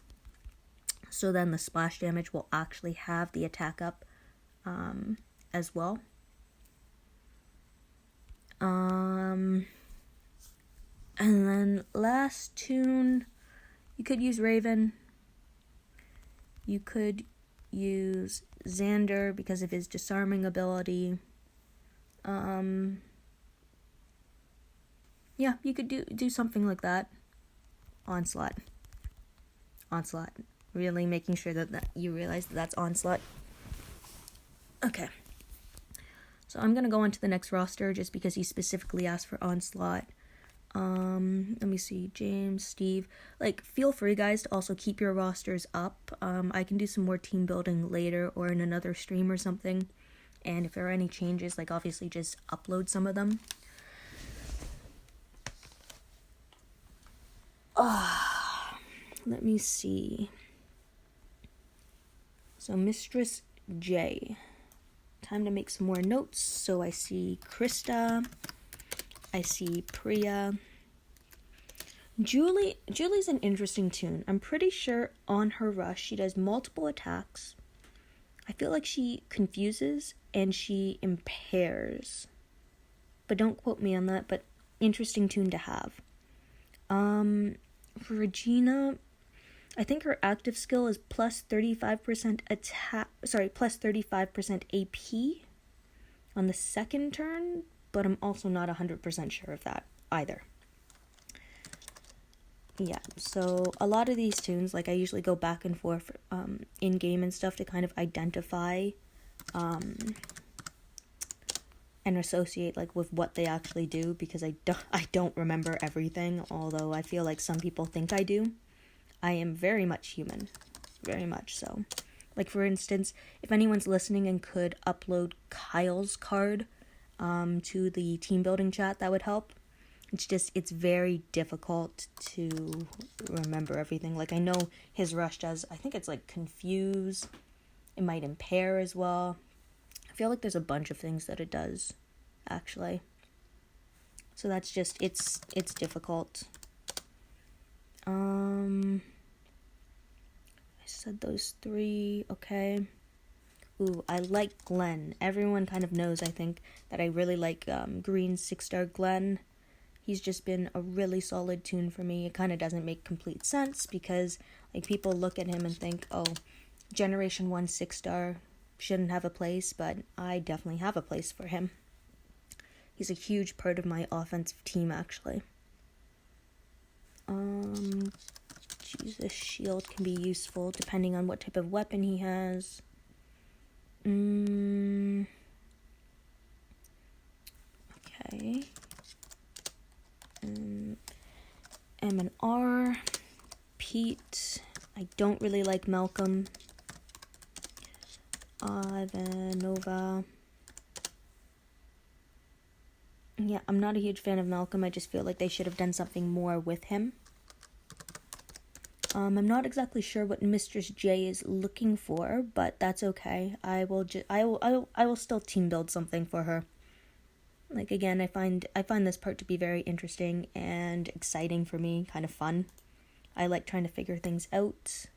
So then the splash damage will actually have the attack up as well. And then last tune, you could use Raven. You could use Xander because of his disarming ability. Yeah, you could do something like that. Onslaught. Really making sure that you realize that that's Onslaught. Okay. So I'm going to go on to the next roster just because he specifically asked for Onslaught. Let me see. James, Steve. Like, feel free, guys, to also keep your rosters up. I can do some more team building later or in another stream or something. And if there are any changes, like, obviously just upload some of them. Let me see. So, Mistress J. Time to make some more notes. So I see Krista. I see Priya. Julie's an interesting tune. I'm pretty sure on her rush she does multiple attacks. I feel like she confuses and she impairs. But don't quote me on that, but interesting tune to have. For Regina, I think her active skill is plus 35% plus 35% AP on the second turn, but I'm also not 100% sure of that either. Yeah, so a lot of these tunes, like, I usually go back and forth in-game and stuff to kind of identify and and associate like with what they actually do, because I don't remember everything, although I feel like some people think I do. I am very much human, very much so. Like, for instance, if anyone's listening and could upload Kyle's card to the team building chat, that would help. It's very difficult to remember everything. Like, I know his rush does, I think it's like confuse, it might impair as well. I feel like there's a bunch of things that it does, actually. So that's just, it's difficult. I said those 3, okay. Ooh, I like Glenn. Everyone kind of knows, I think, that I really like green 6-star Glenn. He's just been a really solid toon for me. It kind of doesn't make complete sense because, like, people look at him and think, oh, Generation 1 6-star shouldn't have a place, but I definitely have a place for him. He's a huge part of my offensive team, actually. This shield can be useful depending on what type of weapon he has. Okay. M&R. Pete. I don't really like Malcolm. Then Nova. Yeah, I'm not a huge fan of Malcolm. I just feel like they should have done something more with him. I'm not exactly sure what Mistress J is looking for, but that's okay. I will still team build something for her. Like, again, I find this part to be very interesting and exciting for me, kind of fun. I like trying to figure things out.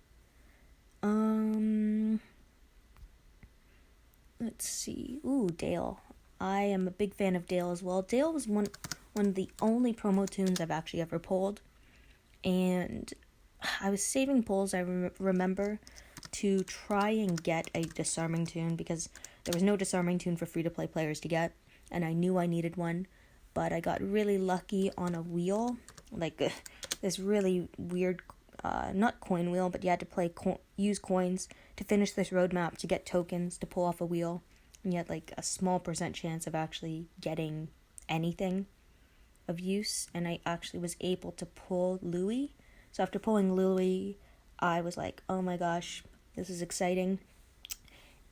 Let's see. Ooh, Dale. I am a big fan of Dale as well. Dale was one of the only promo tunes I've actually ever pulled, and I was saving pulls, I remember, to try and get a disarming tune, because there was no disarming tune for free-to-play players to get, and I knew I needed one, but I got really lucky on a wheel, like this really weird, not coin wheel, but you had to use coins to finish this roadmap to get tokens to pull off a wheel, and you had like a small % chance of actually getting anything of use, and I actually was able to pull Louis. So after pulling Louis, I was like, oh my gosh, this is exciting.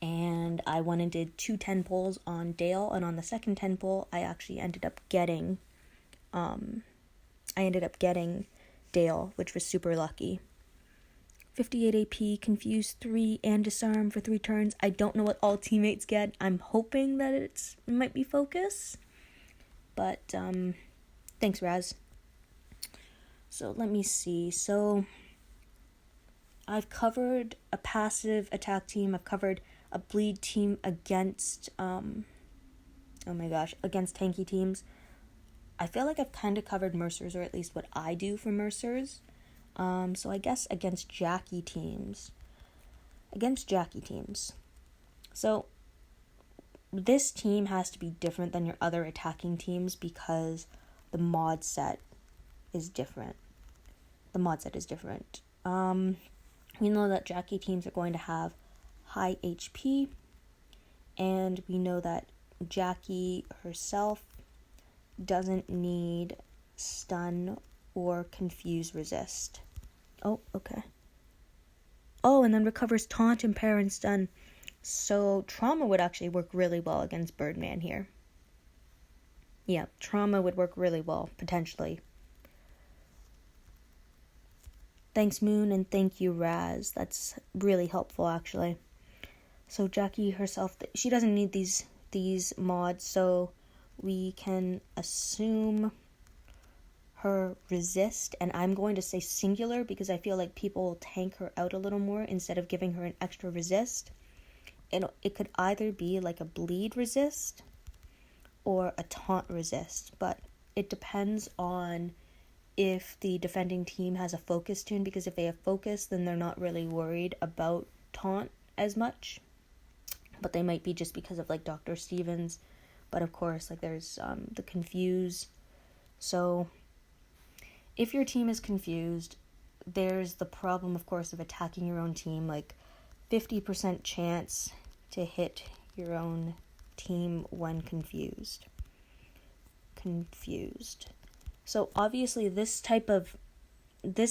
And I went and did 2 10 pulls on Dale, and on the second 10 pull, I actually ended up getting Dale, which was super lucky. 58 AP, Confuse 3, and Disarm for 3 turns. I don't know what all teammates get. I'm hoping that it might be Focus. But, thanks, Raz. So, let me see. So, I've covered a passive attack team. I've covered a bleed team against, against tanky teams. I feel like I've kind of covered Mercers, or at least what I do for Mercers. So I guess against Jackie teams. So this team has to be different than your other attacking teams because the mod set is different. We know that Jackie teams are going to have high HP, and we know that Jackie herself doesn't need stun or confuse resist. Oh, okay. Oh, and then recovers taunt, impair, and stun. So trauma would actually work really well against Birdman here. Yeah, trauma would work really well, potentially. Thanks, Moon, and thank you, Raz. That's really helpful, actually. So Jackie herself, she doesn't need these mods, so we can assume her resist, and I'm going to say singular because I feel like people will tank her out a little more instead of giving her an extra resist. It could either be like a bleed resist or a taunt resist, but it depends on if the defending team has a focus tune, because if they have focus, then they're not really worried about taunt as much, but they might be just because of like Dr. Stevens. But of course, like there's the confuse. So if your team is confused, there's the problem, of course, of attacking your own team, like 50% chance to hit your own team when confused. So obviously this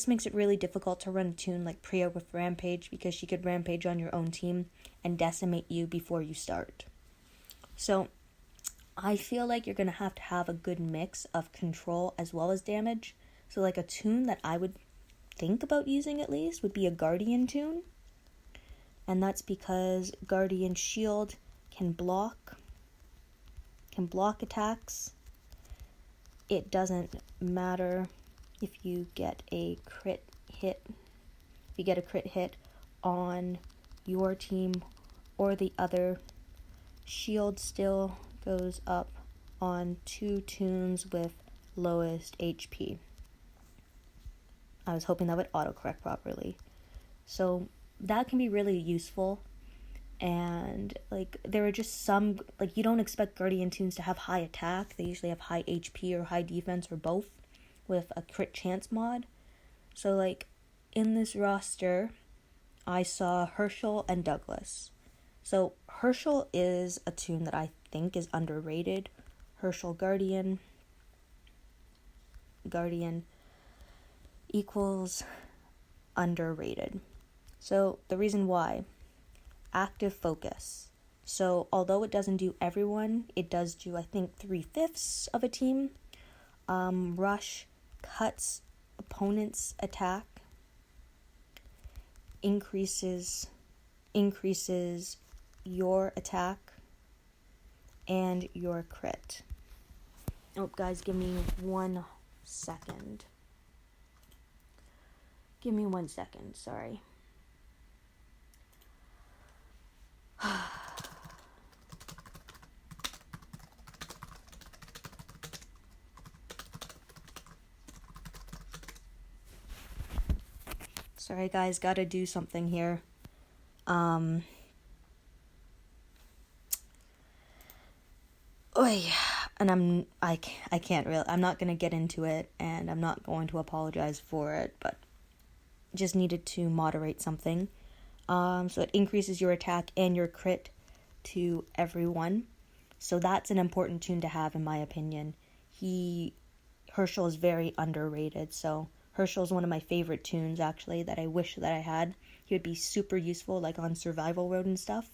makes it really difficult to run a tune like Priya with Rampage, because she could Rampage on your own team and decimate you before you start. So I feel like you're going to have a good mix of control as well as damage. So like a tune that I would think about using at least would be a Guardian tune. And that's because Guardian Shield can block attacks. It doesn't matter if you get a crit hit. If you get a crit hit on your team or the other, Shield still goes up on 2 tunes with lowest HP. I was hoping that would autocorrect properly. So that can be really useful. And like there are just some, like, you don't expect Guardian tunes to have high attack. They usually have high HP or high defense or both with a crit chance mod. So like in this roster I saw Herschel and Douglas. So Herschel is a tune that I think is underrated. Herschel Guardian equals underrated. So the reason why: active focus. So although it doesn't do everyone, it does do, I think, 3/5 of a team. Rush cuts opponent's attack, increases your attack and your crit. Oh, guys, give me 1 second. Sorry. Sorry, guys, gotta do something here. And I can't really, I'm not gonna get into it, and I'm not going to apologize for it, but just needed to moderate something. So it increases your attack and your crit to everyone. So that's an important tune to have, in my opinion. Herschel is very underrated, so Herschel is one of my favorite tunes, actually, that I wish that I had. He would be super useful, like on Survival Road and stuff.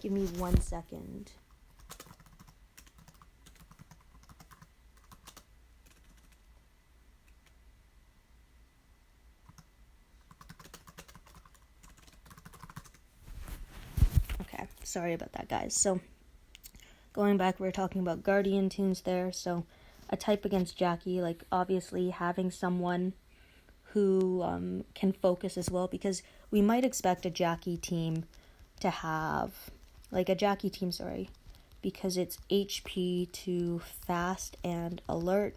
Give me 1 second. Okay, sorry about that, guys. So, going back, we were talking about Guardian tunes there. So, a type against Jackie, like, obviously having someone who can focus as well, because we might expect a Jackie team to have, because it's HP to fast and alert.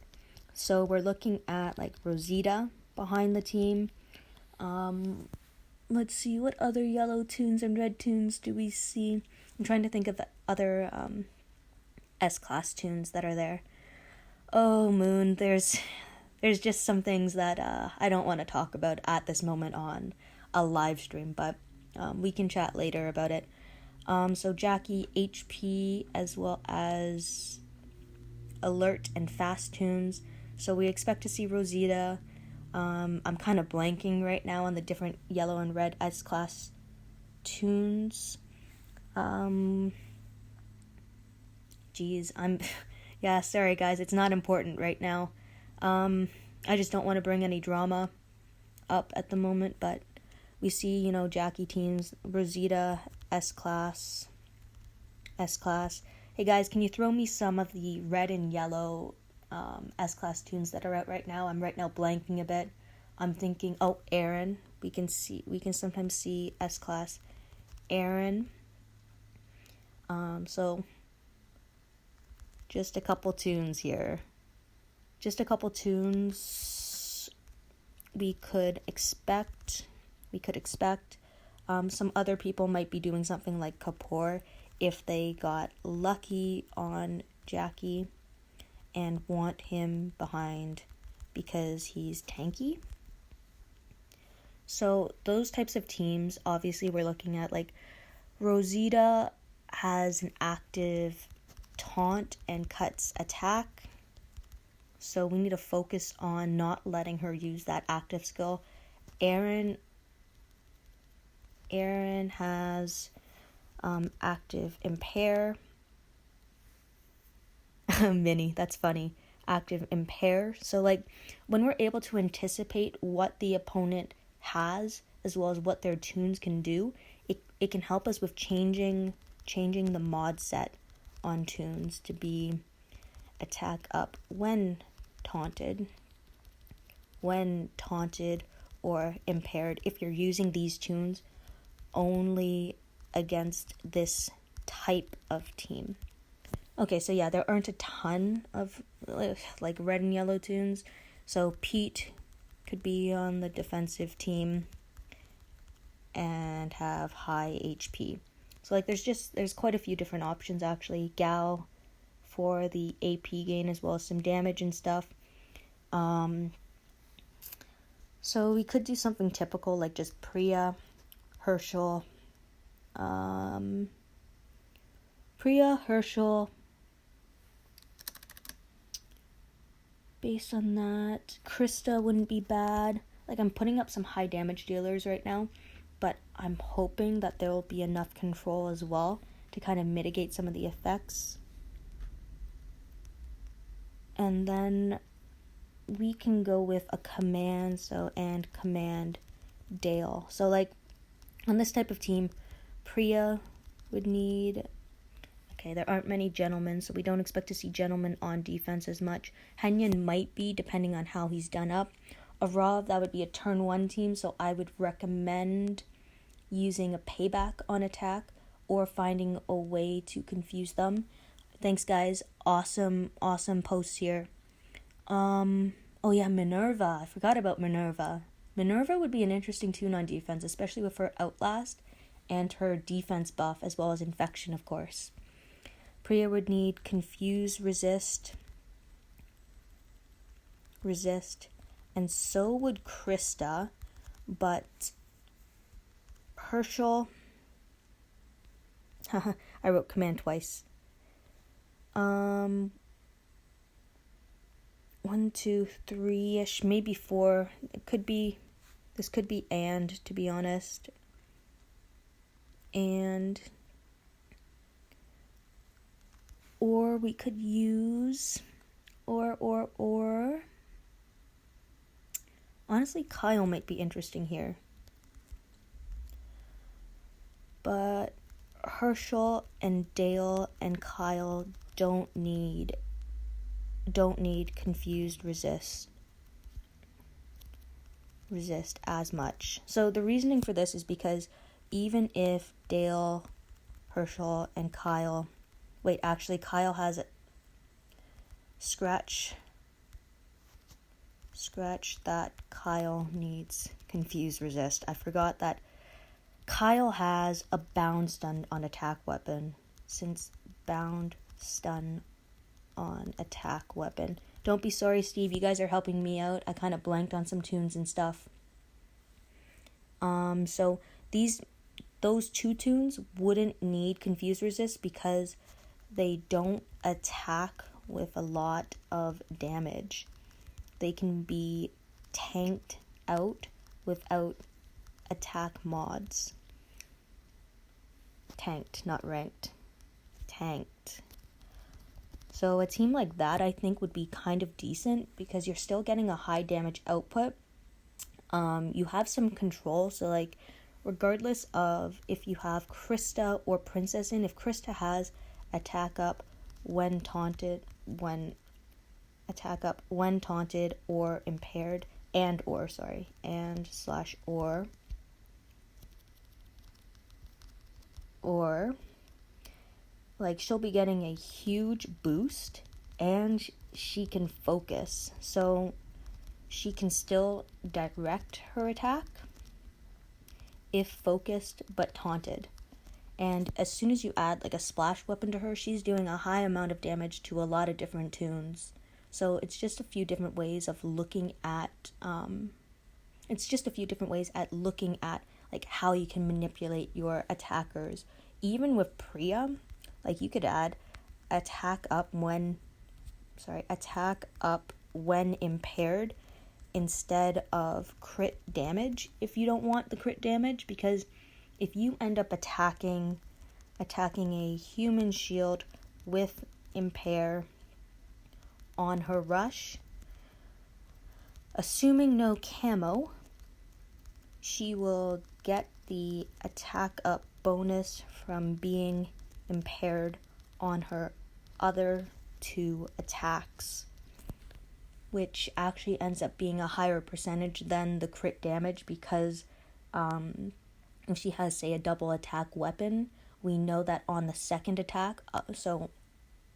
So we're looking at like Rosita behind the team. Let's see, what other yellow tunes and red tunes do we see? I'm trying to think of the other S-class tunes that are there. Oh, Moon, there's just some things that I don't want to talk about at this moment on a live stream, but we can chat later about it. So Jackie, HP, as well as alert and fast tunes. So we expect to see Rosita. I'm kind of blanking right now on the different yellow and red S-class tunes. Yeah, sorry guys, it's not important right now. I just don't want to bring any drama up at the moment, but we see, Jackie teams, Rosita, S-class. Hey guys, can you throw me some of the red and yellow S-class tunes that are out right now? I'm right now blanking a bit. I'm thinking, Aaron. We can sometimes see S-class Aaron. So just a couple tunes here. Just a couple tunes we could expect. Some other people might be doing something like Kapoor if they got lucky on Jackie and want him behind because he's tanky. So those types of teams, obviously we're looking at like Rosita has an active taunt and cuts attack, so we need to focus on not letting her use that active skill. Aaron has active impair. Mini, that's funny. Active impair. So like when we're able to anticipate what the opponent has as well as what their tunes can do, it can help us with changing the mod set on tunes to be attack up when taunted or impaired if you're using these tunes only against this type of team. Okay, so yeah, there aren't a ton of like red and yellow tunes. So Pete could be on the defensive team and have high HP. So like there's quite a few different options actually. Gal for the AP gain as well as some damage and stuff. So we could do something typical like just Priya, Herschel, based on that, Krista wouldn't be bad. Like I'm putting up some high damage dealers right now, but I'm hoping that there will be enough control as well to kind of mitigate some of the effects. And then we can go with a command, and command Dale. So like on this type of team, Priya would need... Okay, there aren't many gentlemen, so we don't expect to see gentlemen on defense as much. Henyan might be, depending on how he's done up. Arav, that would be a turn 1 team, so I would recommend using a payback on attack or finding a way to confuse them. Thanks, guys. Awesome posts here. Oh yeah, Minerva. I forgot about Minerva. Minerva would be an interesting tune on defense, especially with her Outlast and her defense buff, as well as Infection, of course. Priya would need Confuse, Resist, and so would Krista, but Herschel... I wrote command twice. 1, 2, 3-ish, maybe 4. This could be to be honest. And... Or we could use... Or... Honestly, Kyle might be interesting here. But Herschel and Dale and Kyle don't need Confused resist as much. So the reasoning for this is because even if Dale, Herschel, and Kyle... Wait, actually, Kyle has it. Scratch that Kyle needs Confuse Resist. I forgot that Kyle has a bound stun on attack weapon. Since bound stun on attack weapon. Don't be sorry, Steve. You guys are helping me out. I kind of blanked on some tunes and stuff. So those 2 tunes wouldn't need Confuse Resist because they don't attack with a lot of damage. They can be tanked out without attack mods. Tanked, not ranked. Tanked. So a team like that, I think, would be kind of decent because you're still getting a high damage output. You have some control, so like regardless of if you have Krista or Princess in, if Krista has attack up when taunted or impaired or like she'll be getting a huge boost and she can focus, so she can still direct her attack if focused but taunted. And as soon as you add like a splash weapon to her, she's doing a high amount of damage to a lot of different tunes. So it's just a few different ways of looking at like how you can manipulate your attackers even with Priya, like you could add attack up when impaired instead of crit damage if you don't want the crit damage, because if you end up attacking a human shield with impair on her rush, assuming no camo, she will get the attack up bonus from being impaired on her other 2 attacks, which actually ends up being a higher percentage than the crit damage, because if she has, say, a double attack weapon, we know that on the second attack, so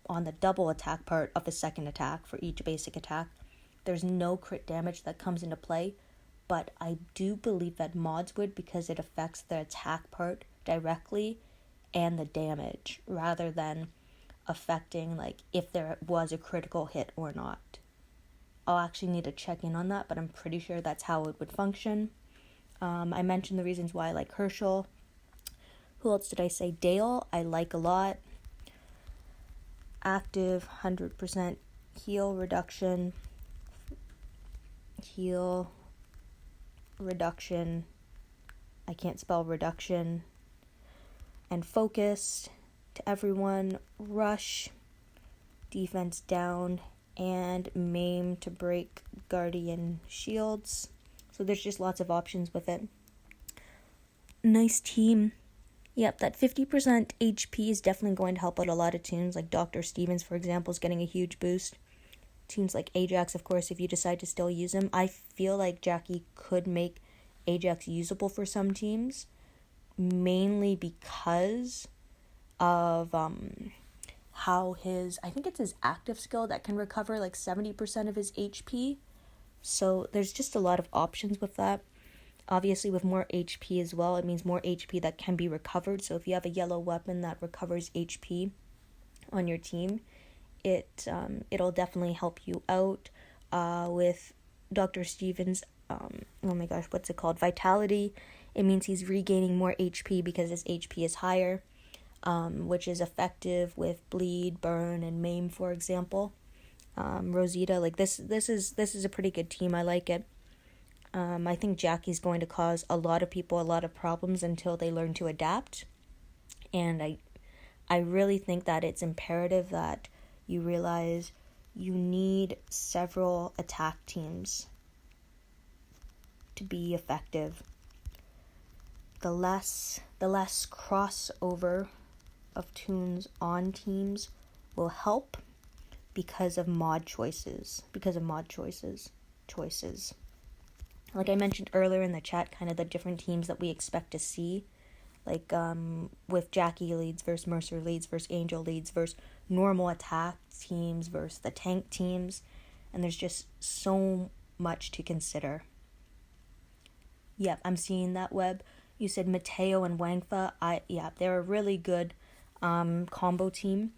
on the double attack part of the second attack for each basic attack, there's no crit damage that comes into play, but I do believe that mods would, because it affects the attack part directly and the damage, rather than affecting like if there was a critical hit or not. I'll actually need to check in on that, but I'm pretty sure that's how it would function. I mentioned the reasons why I like Herschel. Who else did I say? Dale, I like a lot. Active, 100% heal reduction. I can't spell reduction. And focused to everyone. Rush, defense down, and maim to break guardian shields. So there's just lots of options with it. Nice team. Yep, that 50% HP is definitely going to help out a lot of tunes, like Dr. Stevens, for example, is getting a huge boost. Tunes like Ajax, of course, if you decide to still use him. I feel like Jackie could make Ajax usable for some teams, mainly because of how I think it's his active skill that can recover like 70% of his HP. So there's just a lot of options with that. Obviously, with more HP as well, it means more HP that can be recovered. So if you have a yellow weapon that recovers HP on your team, it'll definitely help you out. With Dr. Stevens, oh my gosh, what's it called? Vitality. It means he's regaining more HP because his HP is higher, which is effective with bleed, burn, and maim, for example. Rosita, like this is a pretty good team. I like it. I think Jackie's going to cause a lot of people a lot of problems until they learn to adapt. And I really think that it's imperative that you realize you need several attack teams to be effective. The less crossover of tunes on teams will help because of mod choices. Like I mentioned earlier in the chat, kind of the different teams that we expect to see. Like with Jackie leads versus Mercer leads versus Angel leads versus normal attack teams versus the tank teams. And there's just so much to consider. Yep, I'm seeing that, Web. You said Mateo and Wangfa. They're a really good combo team.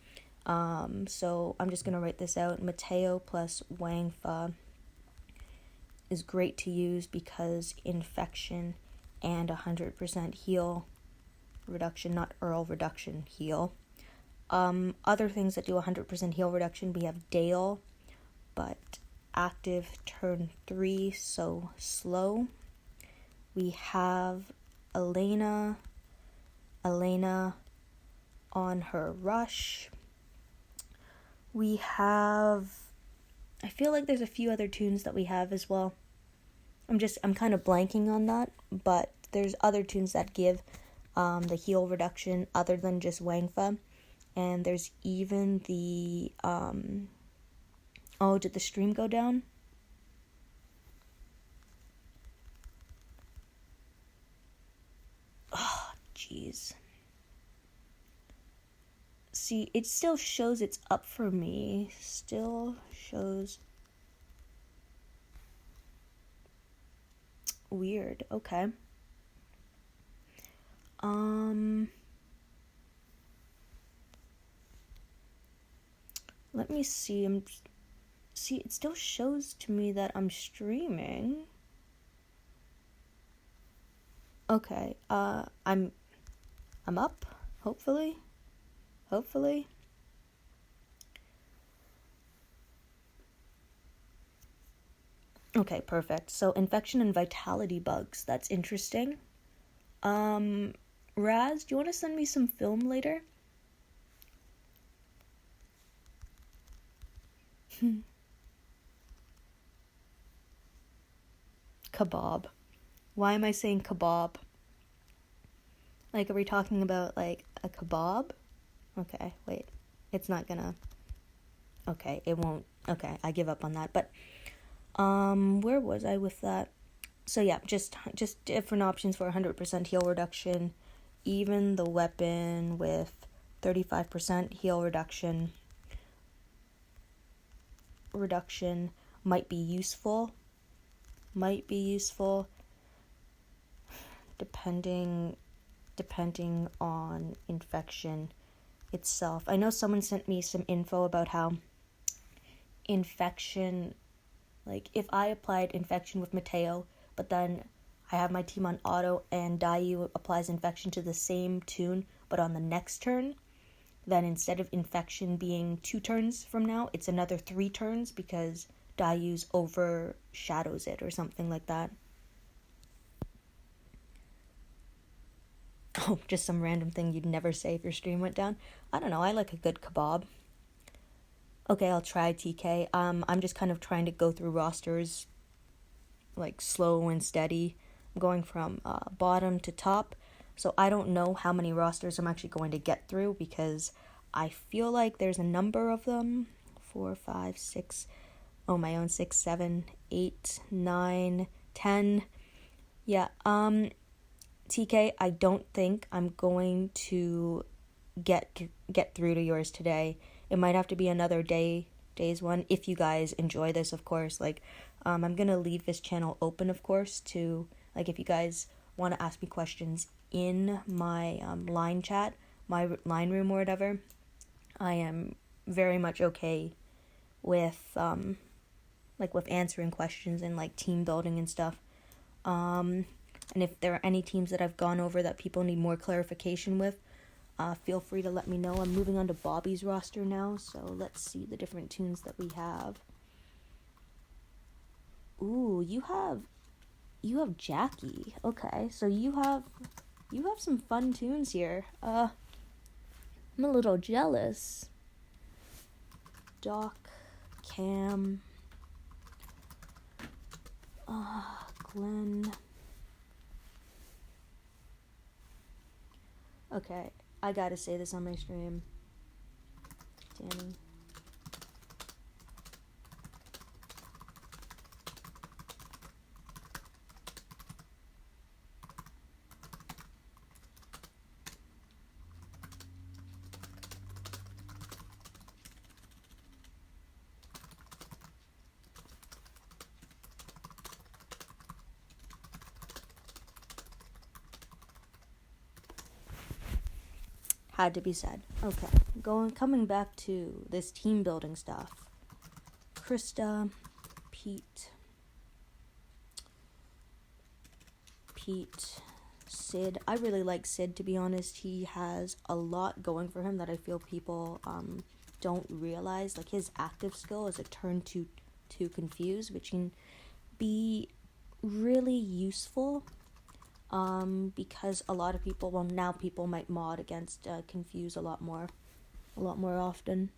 So I'm just going to write this out. Mateo plus Wangfa is great to use because infection and 100% heal reduction, not Earl reduction, heal. Other things that do 100% heal reduction, we have Dale, but active turn 3, so slow. We have Elena on her rush. We have, I feel like there's a few other tunes that we have as well. I'm kind of blanking on that, but there's other tunes that give the heal reduction other than just Wangfa. And there's even the, did the stream go down? Oh, jeez. See, it still shows it's up for me. Still shows. Weird. Okay. Let me see. It still shows to me that I'm streaming. Okay. I'm up. Hopefully. Hopefully. Okay, perfect. So infection and vitality bugs. That's interesting. Raz, do you want to send me some film later? Kebab. Why am I saying kebab? Like, are we talking about, like, a kebab? Okay, wait. It's not gonna... Okay, it won't... Okay, I give up on that. But, where was I with that? So, yeah, just different options for 100% heal reduction. Even the weapon with 35% heal reduction might be useful. Depending on infection itself. I know someone sent me some info about how infection, like if I applied infection with Mateo, but then I have my team on auto and Dayu applies infection to the same tune, but on the next turn, then instead of infection being 2 turns from now, it's another 3 turns because Dayu's overshadows it or something like that. Oh, just some random thing you'd never say if your stream went down. I don't know, I like a good kebab. Okay, I'll try, TK. I'm just kind of trying to go through rosters, like, slow and steady. I'm going from bottom to top, so I don't know how many rosters I'm actually going to get through, because I feel like there's a number of them. 4, 5, 6... Oh, my own 6, 7, 8, 9, 10. Yeah, TK, I don't think I'm going to get through to yours today. It might have to be another day's one, if you guys enjoy this, of course. Like, I'm gonna leave this channel open, of course, to, like, if you guys want to ask me questions in my line chat, my line room or whatever, I am very much okay with, like, with answering questions and, like, team building and stuff. And if there are any teams that I've gone over that people need more clarification with, feel free to let me know. I'm moving on to Bobby's roster now, so let's see the different tunes that we have. Ooh, you have Jackie. Okay, so you have some fun tunes here. I'm a little jealous. Doc, Cam, Glenn. Okay, I gotta say this on my stream. Danny. Had to be said. Okay, coming back to this team building stuff. Krista, Pete, Sid. I really like Sid, to be honest. He has a lot going for him that I feel people don't realize. Like, his active skill is a turn to confuse, which can be really useful. Because a lot of people, well, now people might mod against confuse a lot more often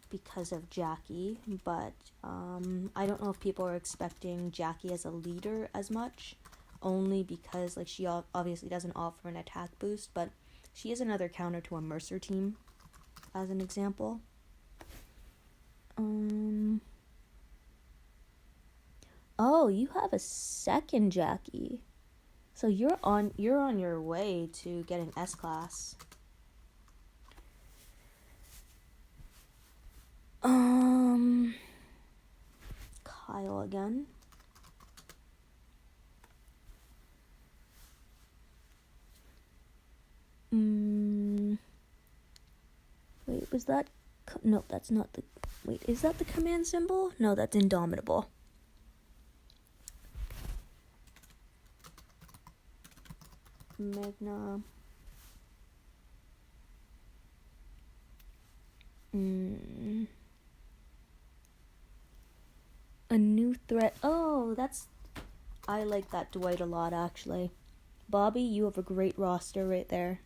because of Jackie, but I don't know if people are expecting Jackie as a leader as much, only because, like, she obviously doesn't offer an attack boost, but she is another counter to a Mercer team, as an example. Oh, you have a second Jackie. So you're on your way to getting S-Class. Kyle again. Wait, was that... No, that's not the... Wait, is that the command symbol? No, that's Indomitable. Magna. A new threat. Oh, I like that Dwight a lot, actually. Bobby, you have a great roster right there.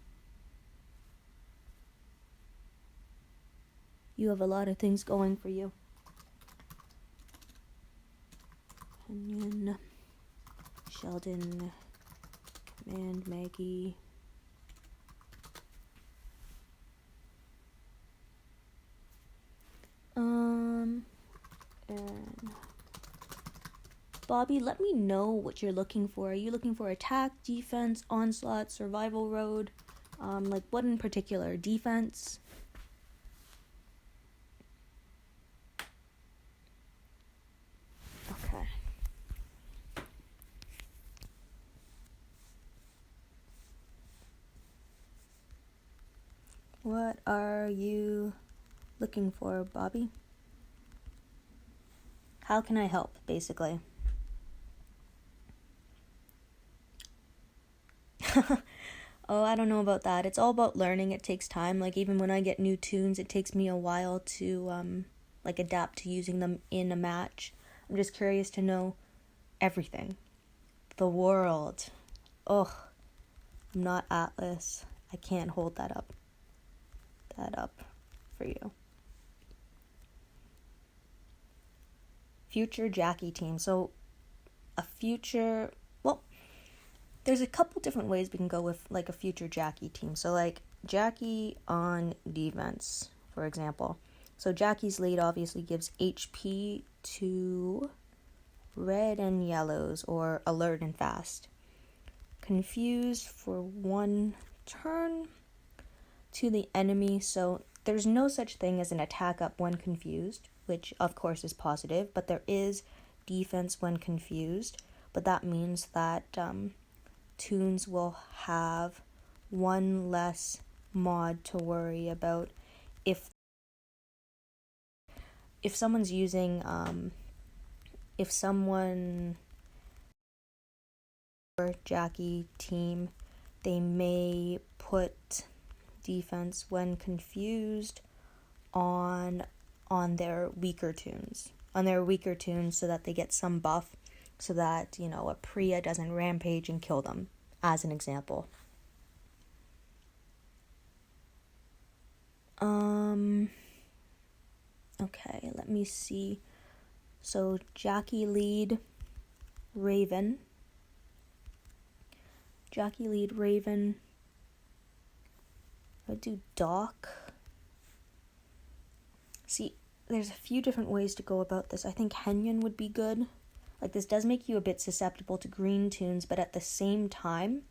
You have a lot of things going for you. Onion, Sheldon, Command, Maggie. And Bobby, let me know what you're looking for. Are you looking for attack, defense, onslaught, survival road? Like what in particular? Defense? Okay. What are you looking for, Bobby? How can I help, basically? Oh, I don't know about that. It's all about learning. It takes time. Like, even when I get new tunes, it takes me a while to, adapt to using them in a match. I'm just curious to know everything. The world. Ugh. I'm not Atlas. I can't hold that up for you. Future Jackie team. So, there's a couple different ways we can go with, like, a future Jackie team. So, like, Jackie on defense, for example. So, Jackie's lead obviously gives HP to red and yellows, or alert and fast. Confuse for 1 turn to the enemy. So, there's no such thing as an attack up when confused, which, of course, is positive. But there is defense when confused. But that means that, tunes will have 1 less mod to worry about if someone's using if someone or Jackie team, they may put defense when confused on their weaker tunes so that they get some buff, so that, a Priya doesn't rampage and kill them, as an example. Okay, let me see. So, Jackie lead Raven. I would do Doc. See, there's a few different ways to go about this. I think Henyon would be good. Like, this does make you a bit susceptible to green tunes, but at the same time,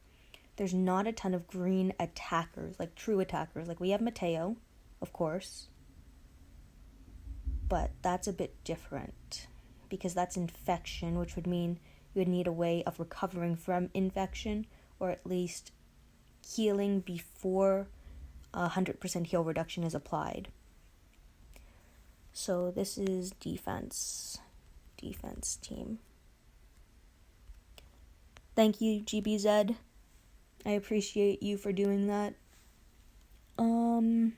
there's not a ton of green attackers, like true attackers. Like, we have Mateo, of course, but that's a bit different because that's infection, which would mean you would need a way of recovering from infection, or at least healing before 100% heal reduction is applied. So this is defense team. Thank you, GBZ. I appreciate you for doing that. Henyon,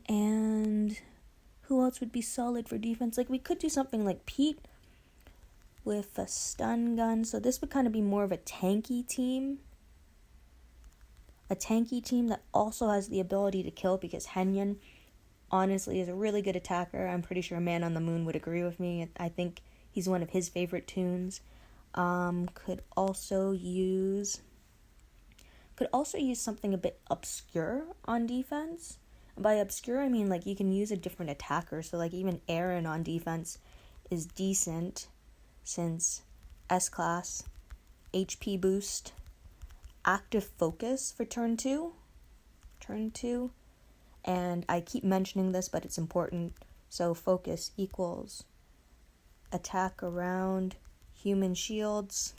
and who else would be solid for defense? Like, we could do something like Pete with a stun gun. So this would kind of be more of a tanky team. A tanky team that also has the ability to kill, because Henyon honestly is a really good attacker. I'm pretty sure Man on the Moon would agree with me. I think he's one of his favorite tunes. Could also use something a bit obscure on defense. By obscure, I mean, like, you can use a different attacker. So, like, even Aaron on defense is decent, since S-Class, HP boost, active focus for turn 2, and I keep mentioning this, but it's important. So focus equals attack around human shields,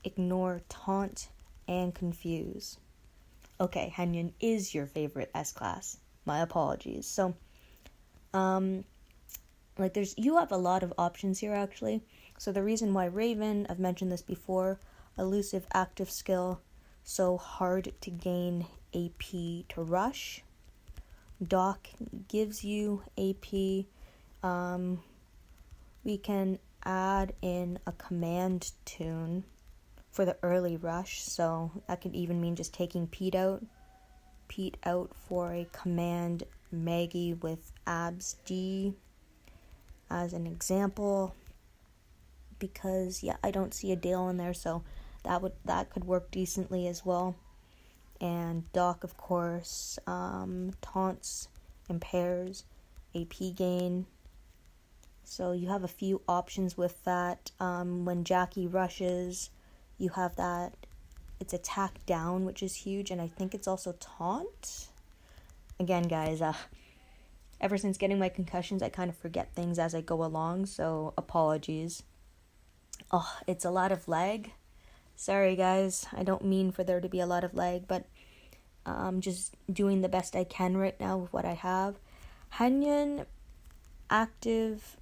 ignore taunt, and confuse. Okay, Henyon is your favorite S-Class. My apologies. So, you have a lot of options here, actually. So the reason why Raven, I've mentioned this before, elusive active skill, so hard to gain AP to rush. Doc gives you AP. We can add in a command tune for the early rush, so that could even mean just taking Pete out. Pete out for a command Maggie with abs D as an example, because I don't see a Dale in there, so that could work decently as well. And Doc, of course, taunts, impairs, AP gain. So you have a few options with that. When Jackie rushes, you have that. It's attack down, which is huge, and I think it's also taunt. Again, guys, ever since getting my concussions, I kind of forget things as I go along, so apologies. Oh, it's a lot of lag. Sorry, guys. I don't mean for there to be a lot of lag, but I'm just doing the best I can right now with what I have. Hanyan, active.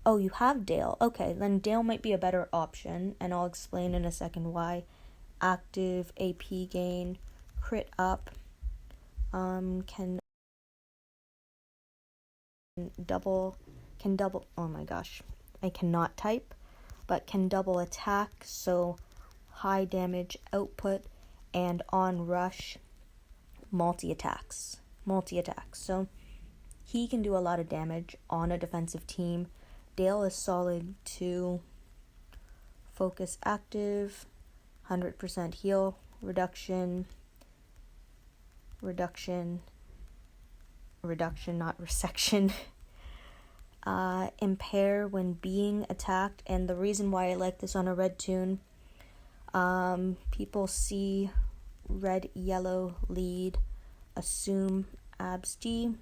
Oh, you have Dale. Okay, then Dale might be a better option, and I'll explain in a second why. Active, AP gain, crit up, can double, oh my gosh, I cannot type, but can double attack, so high damage output, and on rush, multi-attacks. So he can do a lot of damage on a defensive team. Dale is solid too. Focus active, 100% heal, reduction, not resection. Impair when being attacked, and the reason why I like this on a red tune, people see red, yellow, lead, assume abs D,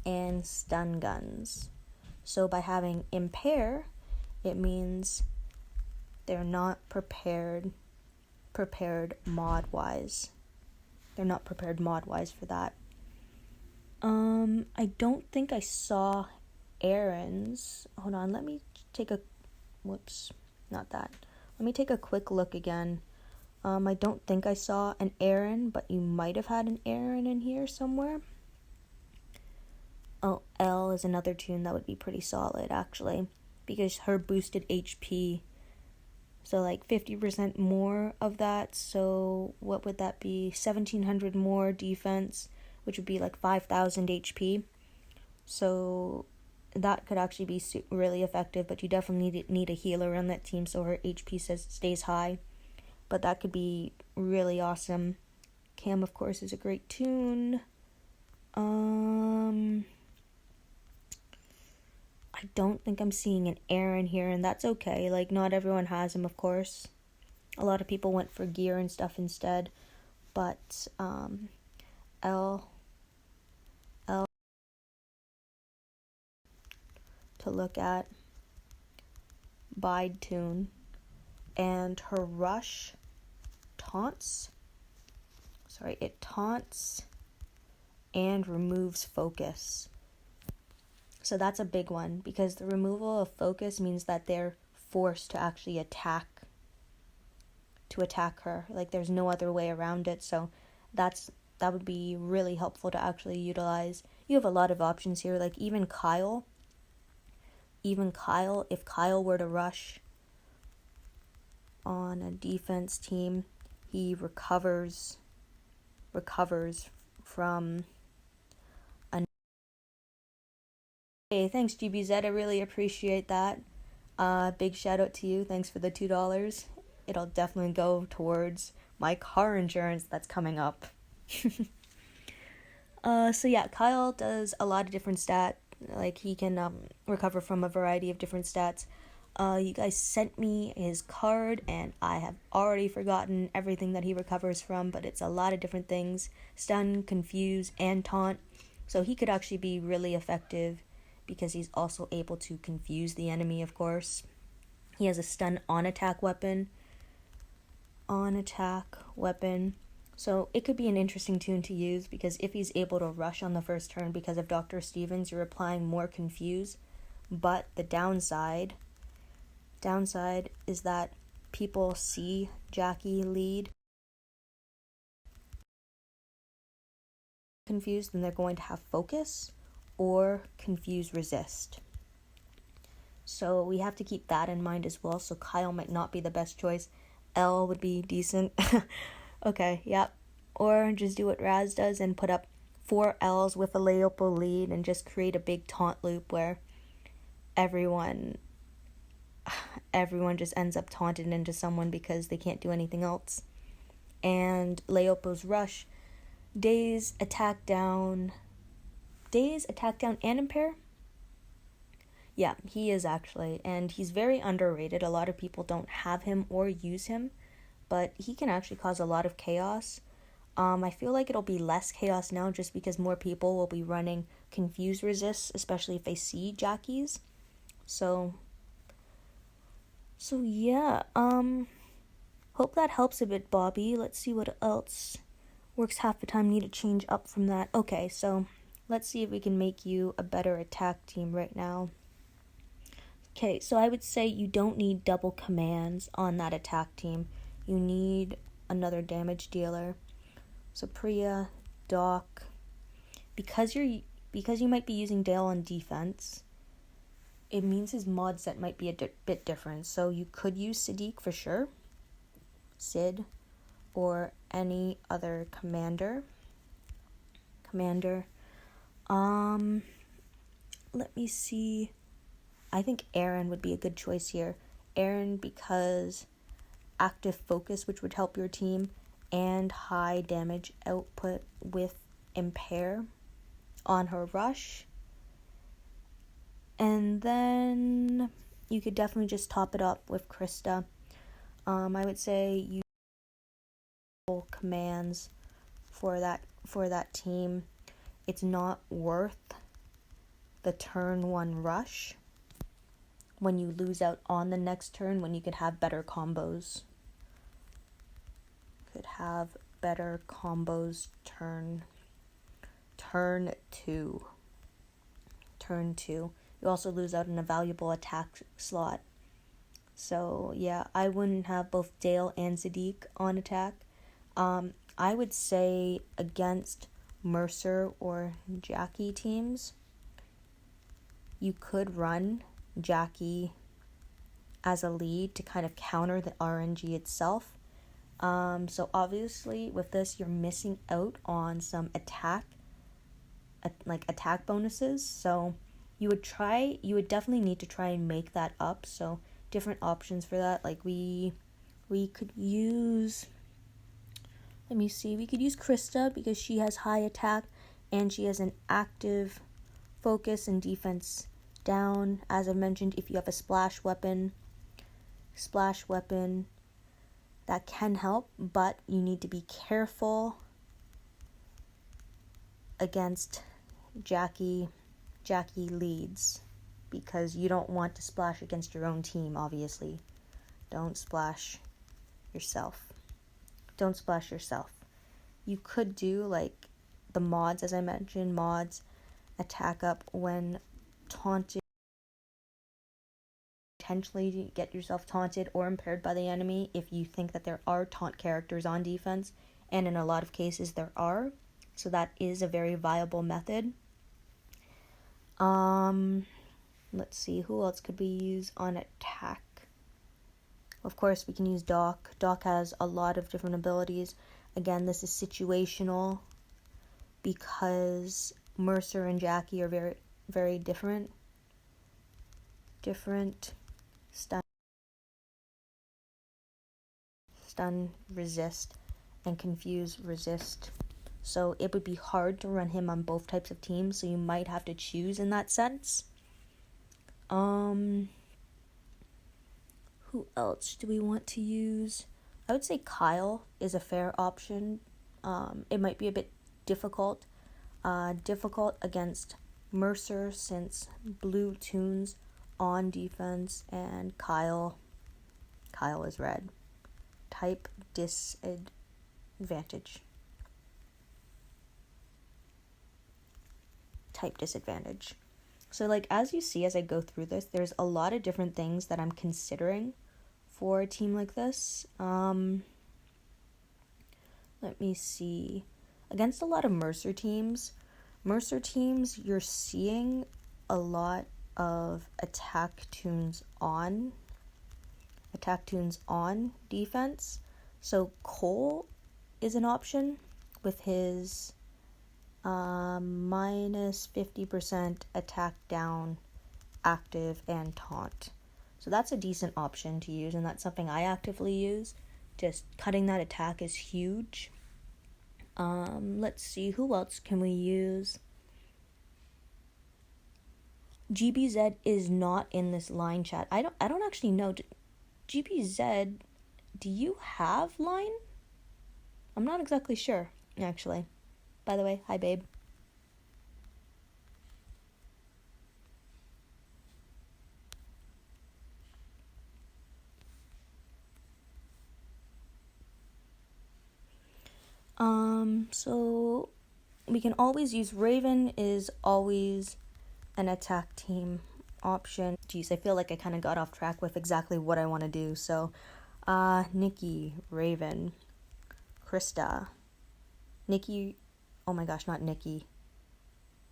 and stun guns. So by having impair, it means they're not prepared mod-wise. They're not prepared mod-wise for that. I don't think I saw Aaron's. Hold on, let me take a... Whoops, not that. Let me take a quick look again. I don't think I saw an Aaron, but you might have had an Aaron in here somewhere. Oh, L is another tune that would be pretty solid, actually, because her boosted HP, so like 50% more of that, so what would that be? 1700 more defense, which would be like 5000 HP, so that could actually be really effective, but you definitely need a healer on that team so her HP stays high, but that could be really awesome. Cam, of course, is a great tune. I don't think I'm seeing an Aaron here, and that's okay. Like, not everyone has him, of course. A lot of people went for gear and stuff instead. But, L to look at. Bide tune. And her rush taunts. It taunts and removes focus. So that's a big one, because the removal of focus means that they're forced to actually attack her. Like, there's no other way around it, so that would be really helpful to actually utilize. You have a lot of options here, like even Kyle, if Kyle were to rush on a defense team, he recovers from... Hey, thanks GBZ, I really appreciate that. Big shout out to you, thanks for the $2. It'll definitely go towards my car insurance that's coming up. So yeah, Kyle does a lot of different stats, like he can recover from a variety of different stats. You guys sent me his card, and I have already forgotten everything that he recovers from, but it's a lot of different things. Stun, confuse, and taunt. So he could actually be really effective, because he's also able to confuse the enemy, of course. He has a stun on-attack weapon. So it could be an interesting tune to use, because if he's able to rush on the first turn because of Dr. Stevens, you're applying more confuse. But the downside is that people see Jackie lead. confused, then they're going to have focus or confuse resist. So we have to keep that in mind as well. So Kyle might not be the best choice. L would be decent. Okay, yep. Or just do what Raz does and put up 4 L's with a Leopo lead and just create a big taunt loop where everyone just ends up taunted into someone because they can't do anything else. And Leopo's rush, Daze attack down and impair? Yeah, he is actually, and he's very underrated. A lot of people don't have him or use him, but he can actually cause a lot of chaos. I feel like it'll be less chaos now just because more people will be running confuse resists, especially if they see jackies. So yeah, hope that helps a bit, Bobby. Let's see what else works half the time. Need to change up from that. Okay, so let's see if we can make you a better attack team right now. Okay, so I would say you don't need double commands on that attack team. You need another damage dealer. So Priya, Doc, because you might be using Dale on defense, it means his mod set might be a bit different. So you could use Sadiq for sure, Sid, or any other commander. Let me see. I think Aaron would be a good choice here. Aaron because active focus, which would help your team, and high damage output with impair on her rush. And then you could definitely just top it up with Krista. I would say you commands for that team. It's not worth the turn 1 rush when you lose out on the next turn, when you could have better combos. Turn 2. You also lose out on a valuable attack slot. So yeah, I wouldn't have both Dale and Sadiq on attack. I would say against Mercer or Jackie teams, you could run Jackie as a lead to kind of counter the RNG itself. So obviously with this, you're missing out on some attack bonuses. So you would definitely need to try and make that up. So different options for that. Like we could use, we could use Krista because she has high attack and she has an active focus and defense down. As I mentioned, if you have a splash weapon, that can help, but you need to be careful against Jackie leads because you don't want to splash against your own team, obviously. Don't splash yourself. You could do like the mods, as I mentioned, attack up when taunted, potentially get yourself taunted or impaired by the enemy if you think that there are taunt characters on defense, and in a lot of cases there are, so that is a very viable method. Let's see, who else could we use on attack? Of course, we can use Doc. Doc has a lot of different abilities. Again, this is situational because Mercer and Jackie are very, very different. Stun, resist, and confuse resist. So it would be hard to run him on both types of teams, so you might have to choose in that sense. Who else do we want to use? I would say Kyle is a fair option. It might be a bit difficult against Mercer since blue tunes on defense and Kyle is red. Type disadvantage. So like as you see as I go through this, there's a lot of different things that I'm considering for a team like this. Let me see. against a lot of Mercer teams, you're seeing a lot of attack tunes on defense. So Cole is an option with his minus 50% attack down, active, and taunt. So that's a decent option to use, and that's something I actively use. Just cutting that attack is huge. Let's see, who else can we use? GBZ is not in this line chat. I don't actually know. GBZ, do you have line? I'm not exactly sure, actually. By the way, hi babe. So we can always use Raven is always an attack team option. Geez, I feel like I kind of got off track with exactly what I want to do. So, Nikki, Raven, Krista, Nikki, oh my gosh, not Nikki.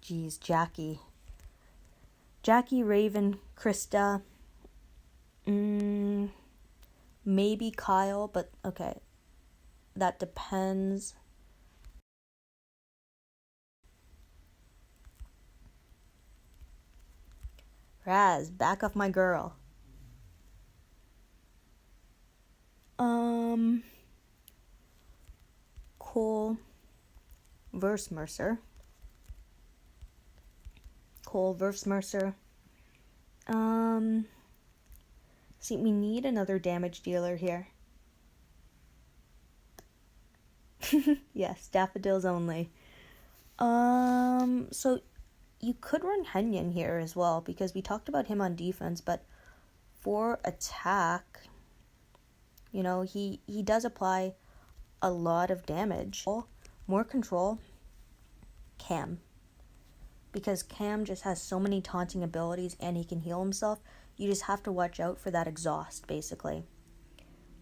Geez, Jackie, Raven, Krista, maybe Kyle, but okay. That depends. Raz, back off my girl. Cole versus Mercer. See, we need another damage dealer here. Yes, daffodils only. So you could run Henyon here as well, because we talked about him on defense, but for attack, you know, he does apply a lot of damage. More control, Cam. Because Cam just has so many taunting abilities and he can heal himself. You just have to watch out for that exhaust, basically.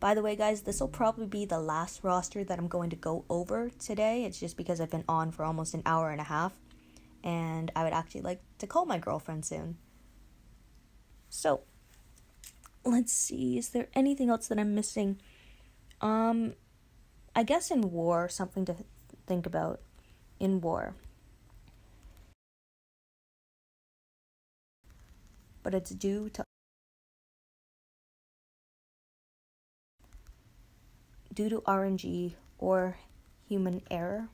By the way, guys, this will probably be the last roster that I'm going to go over today. It's just because I've been on for almost an hour and a half. And I would actually like to call my girlfriend soon. So, let's see. Is there anything else that I'm missing? I guess in war, something to think about. In war. But it's due to RNG or human error.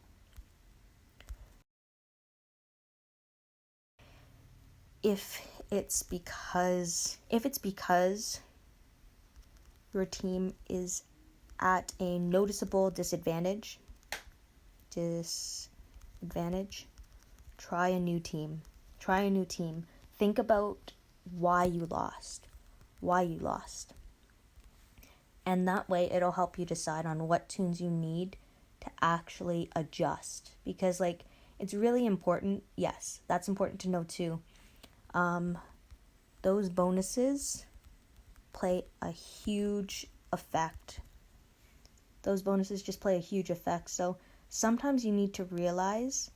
If it's because your team is at a noticeable disadvantage, try a new team. Think about why you lost. And that way it'll help you decide on what tunes you need to actually adjust. Because, like, it's really important. Yes, that's important to know too. Those bonuses play a huge effect. Those bonuses just play a huge effect. So sometimes you need to realize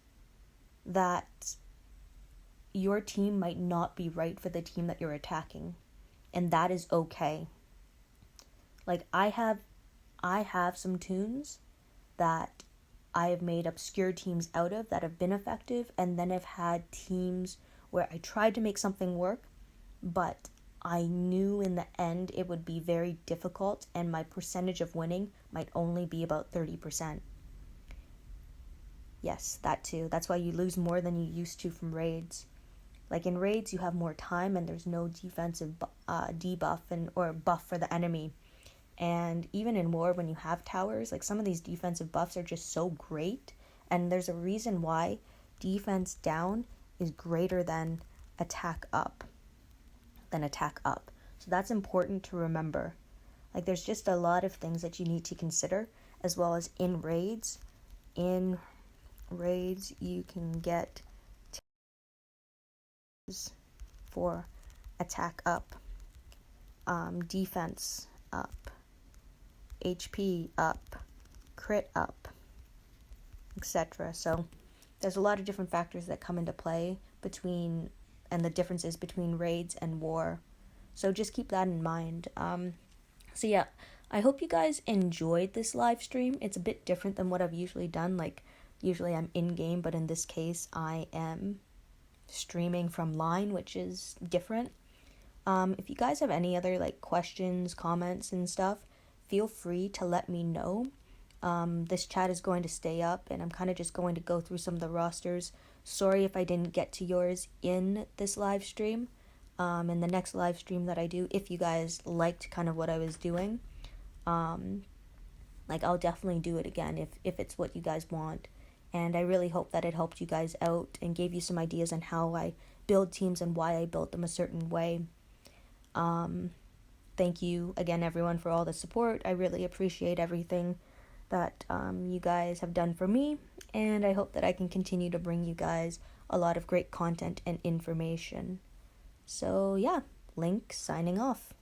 that your team might not be right for the team that you're attacking. And that is okay. Like, I have some tunes that I have made obscure teams out of that have been effective, and then I've had teams where I tried to make something work, but I knew in the end it would be very difficult and my percentage of winning might only be about 30%. Yes, that too. That's why you lose more than you used to from raids. Like, in raids, you have more time and there's no defensive debuff or buff for the enemy. And even in war, when you have towers, like, some of these defensive buffs are just so great. And there's a reason why defense down is greater than attack up. So that's important to remember. Like, there's just a lot of things that you need to consider, as well as in raids. In raids, you can get for attack up, defense up, HP up, crit up. etc. So there's a lot of different factors that come into play between and the differences between raids and war. So just keep that in mind. So yeah, I hope you guys enjoyed this live stream. It's a bit different than what I've usually done. Like usually I'm in game, but in this case I am streaming from line, which is different. If you guys have any other like questions, comments, and stuff, feel free to let me know. This chat is going to stay up, and I'm kind of just going to go through some of the rosters. Sorry if I didn't get to yours in this live stream. In the next live stream that I do, if you guys liked kind of what I was doing, like I'll definitely do it again if it's what you guys want. And I really hope that it helped you guys out and gave you some ideas on how I build teams and why I built them a certain way. Thank you again, everyone, for all the support. I really appreciate everything that you guys have done for me, and I hope that I can continue to bring you guys a lot of great content and information. So yeah, Link signing off.